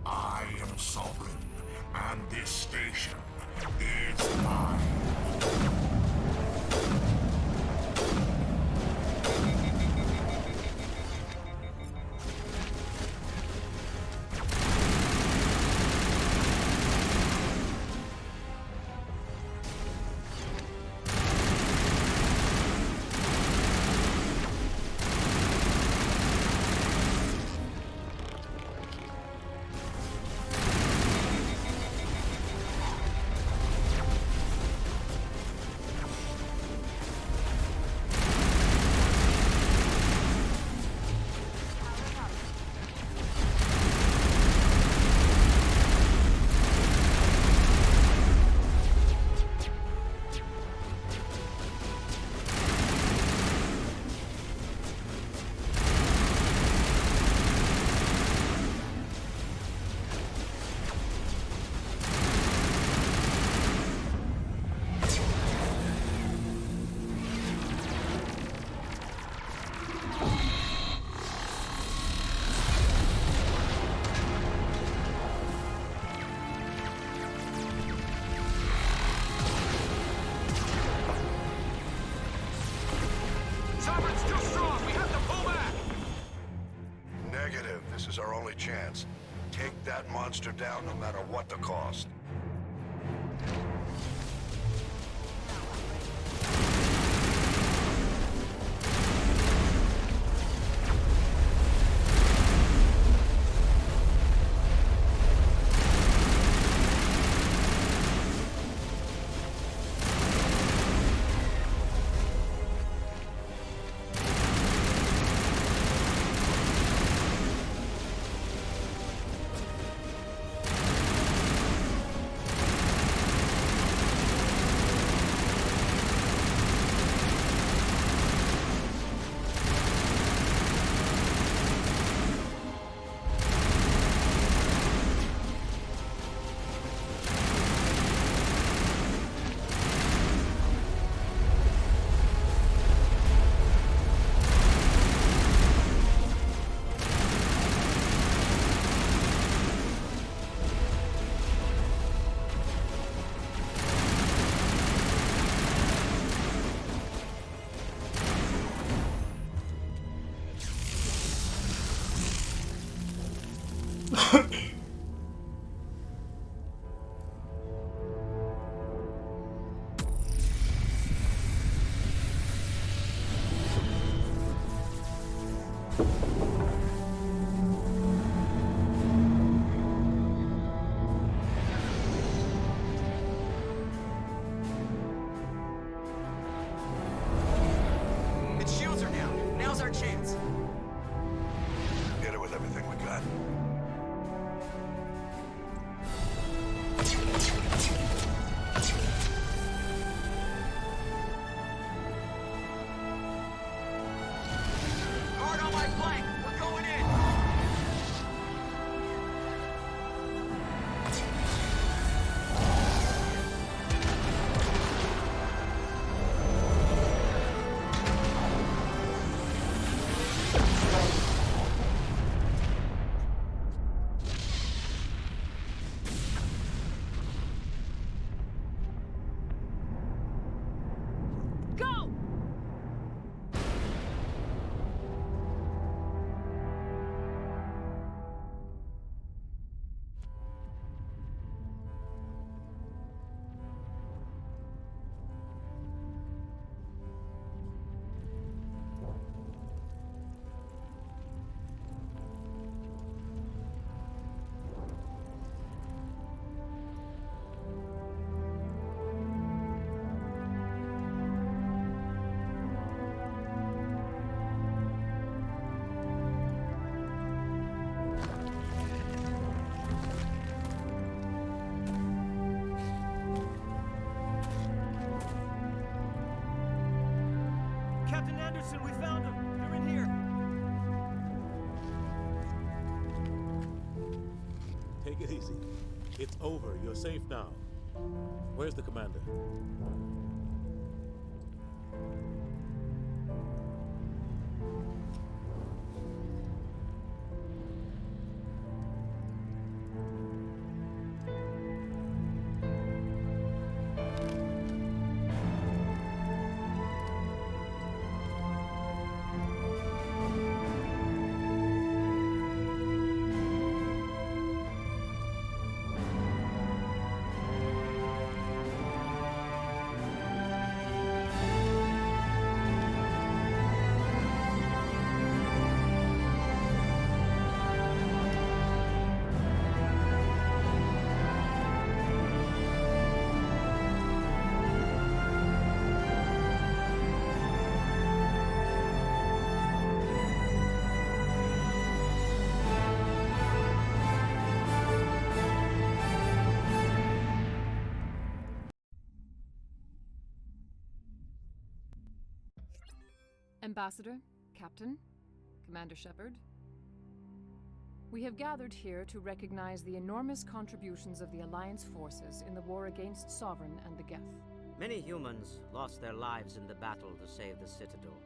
[SPEAKER 4] I am sovereign, and this station is mine.
[SPEAKER 12] Sovereign's too strong! We have to pull back! Negative. This is our only chance. Take that monster down no matter what the cost.
[SPEAKER 11] Its shields are down. Now's our chance.
[SPEAKER 12] Hit it with everything we got.
[SPEAKER 11] Guard on my flank. We're going in.
[SPEAKER 5] Go!
[SPEAKER 13] Captain Anderson, we found them. They're in here.
[SPEAKER 14] Take it easy. It's over. You're safe now. Where's the commander?
[SPEAKER 5] Ambassador, Captain, Commander Shepard. We have gathered here to recognize the enormous contributions of the Alliance forces in the war against Sovereign and the Geth.
[SPEAKER 15] Many humans lost their lives in the battle to save the Citadel.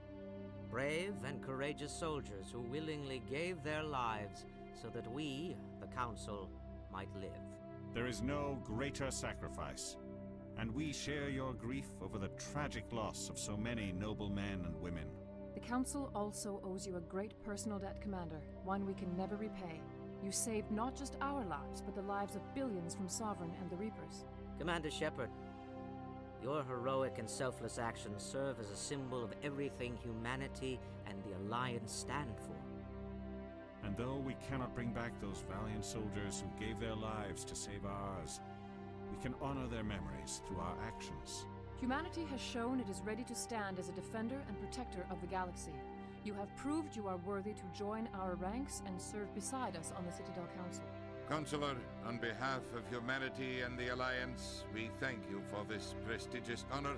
[SPEAKER 15] Brave and courageous soldiers who willingly gave their lives so that we, the Council, might live.
[SPEAKER 16] There is no greater sacrifice, and we share your grief over the tragic loss of so many noble men and women.
[SPEAKER 5] The Council also owes you a great personal debt, Commander, one we can never repay. You saved not just our lives, but the lives of billions from Sovereign and the Reapers.
[SPEAKER 15] Commander Shepard, your heroic and selfless actions serve as a symbol of everything humanity and the Alliance stand for.
[SPEAKER 16] And though we cannot bring back those valiant soldiers who gave their lives to save ours, we can honor their memories through our actions.
[SPEAKER 5] Humanity has shown it is ready to stand as a defender and protector of the galaxy. You have proved you are worthy to join our ranks and serve beside us on the Citadel Council.
[SPEAKER 17] Consular, on behalf of humanity and the Alliance, we thank you for this prestigious honor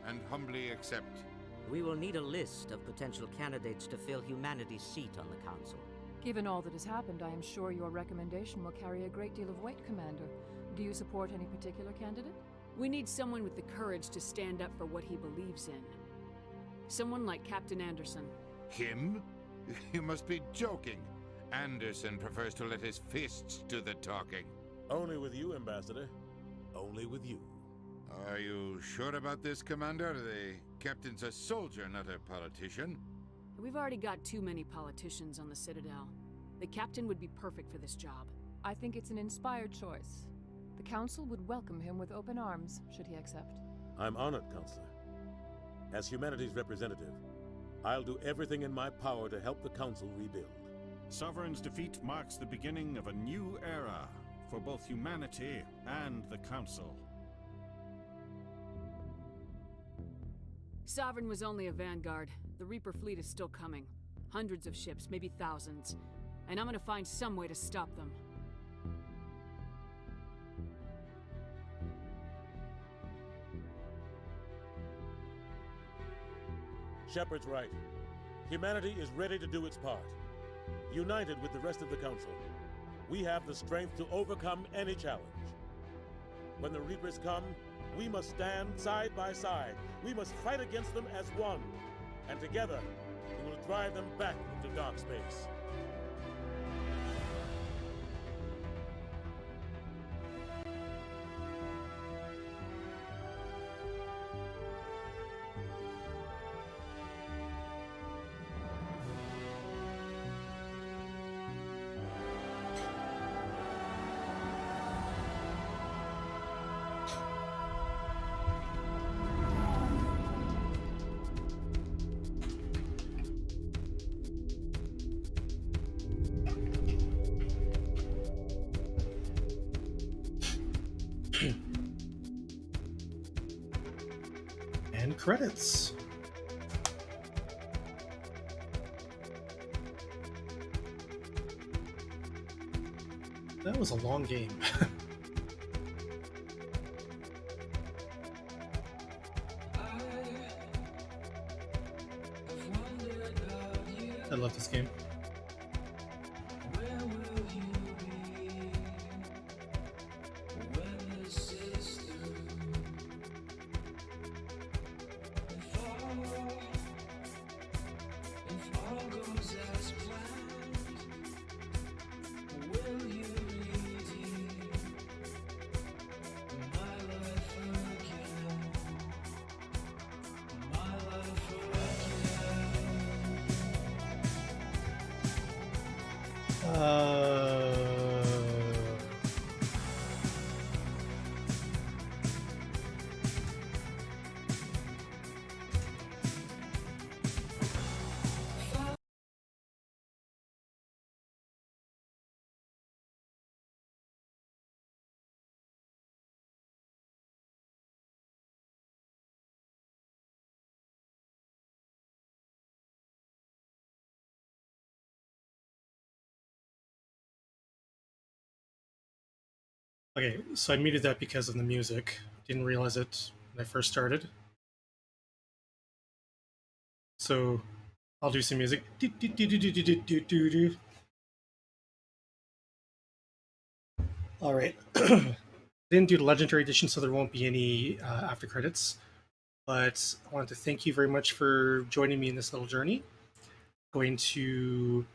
[SPEAKER 17] and humbly accept.
[SPEAKER 15] We will need a list of potential candidates to fill humanity's seat on the Council.
[SPEAKER 5] Given all that has happened, I am sure your recommendation will carry a great deal of weight, Commander. Do you support any particular candidate? We need someone with the courage to stand up for what he believes in. Someone like Captain Anderson.
[SPEAKER 17] Him? You must be joking. Anderson prefers to let his fists do the talking.
[SPEAKER 14] Only with you, Ambassador. Only with you.
[SPEAKER 17] Are you sure about this, Commander? The captain's a soldier, not a politician.
[SPEAKER 5] We've already got too many politicians on the Citadel. The captain would be perfect for this job.
[SPEAKER 18] I think it's an inspired choice. The Council would welcome him with open arms, should he accept.
[SPEAKER 14] I'm honored, Counselor. As humanity's representative, I'll do everything in my power to help the Council rebuild.
[SPEAKER 16] Sovereign's defeat marks the beginning of a new era for both humanity and the Council.
[SPEAKER 5] Sovereign was only a vanguard. The Reaper fleet is still coming. Hundreds of ships, maybe thousands. And I'm gonna find some way to stop them.
[SPEAKER 14] Shepard's right. Humanity is ready to do its part. United with the rest of the Council, we have the strength to overcome any challenge. When the Reapers come, we must stand side by side. We must fight against them as one. And together, we will drive them back into dark space.
[SPEAKER 1] And credits. That was a long game. I love this game. Okay, so I muted that because of the music. Didn't realize it when I first started. So I'll do some music. All right. Didn't do the Legendary Edition, so there won't be any after credits. But I wanted to thank you very much for joining me in this little journey. Going to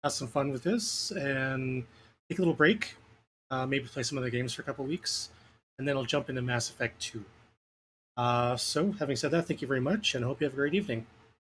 [SPEAKER 1] have some fun with this and take a little break. Maybe play some other games for a couple weeks, and then I'll jump into Mass Effect 2. So, having said that, thank you very much, and I hope you have a great evening.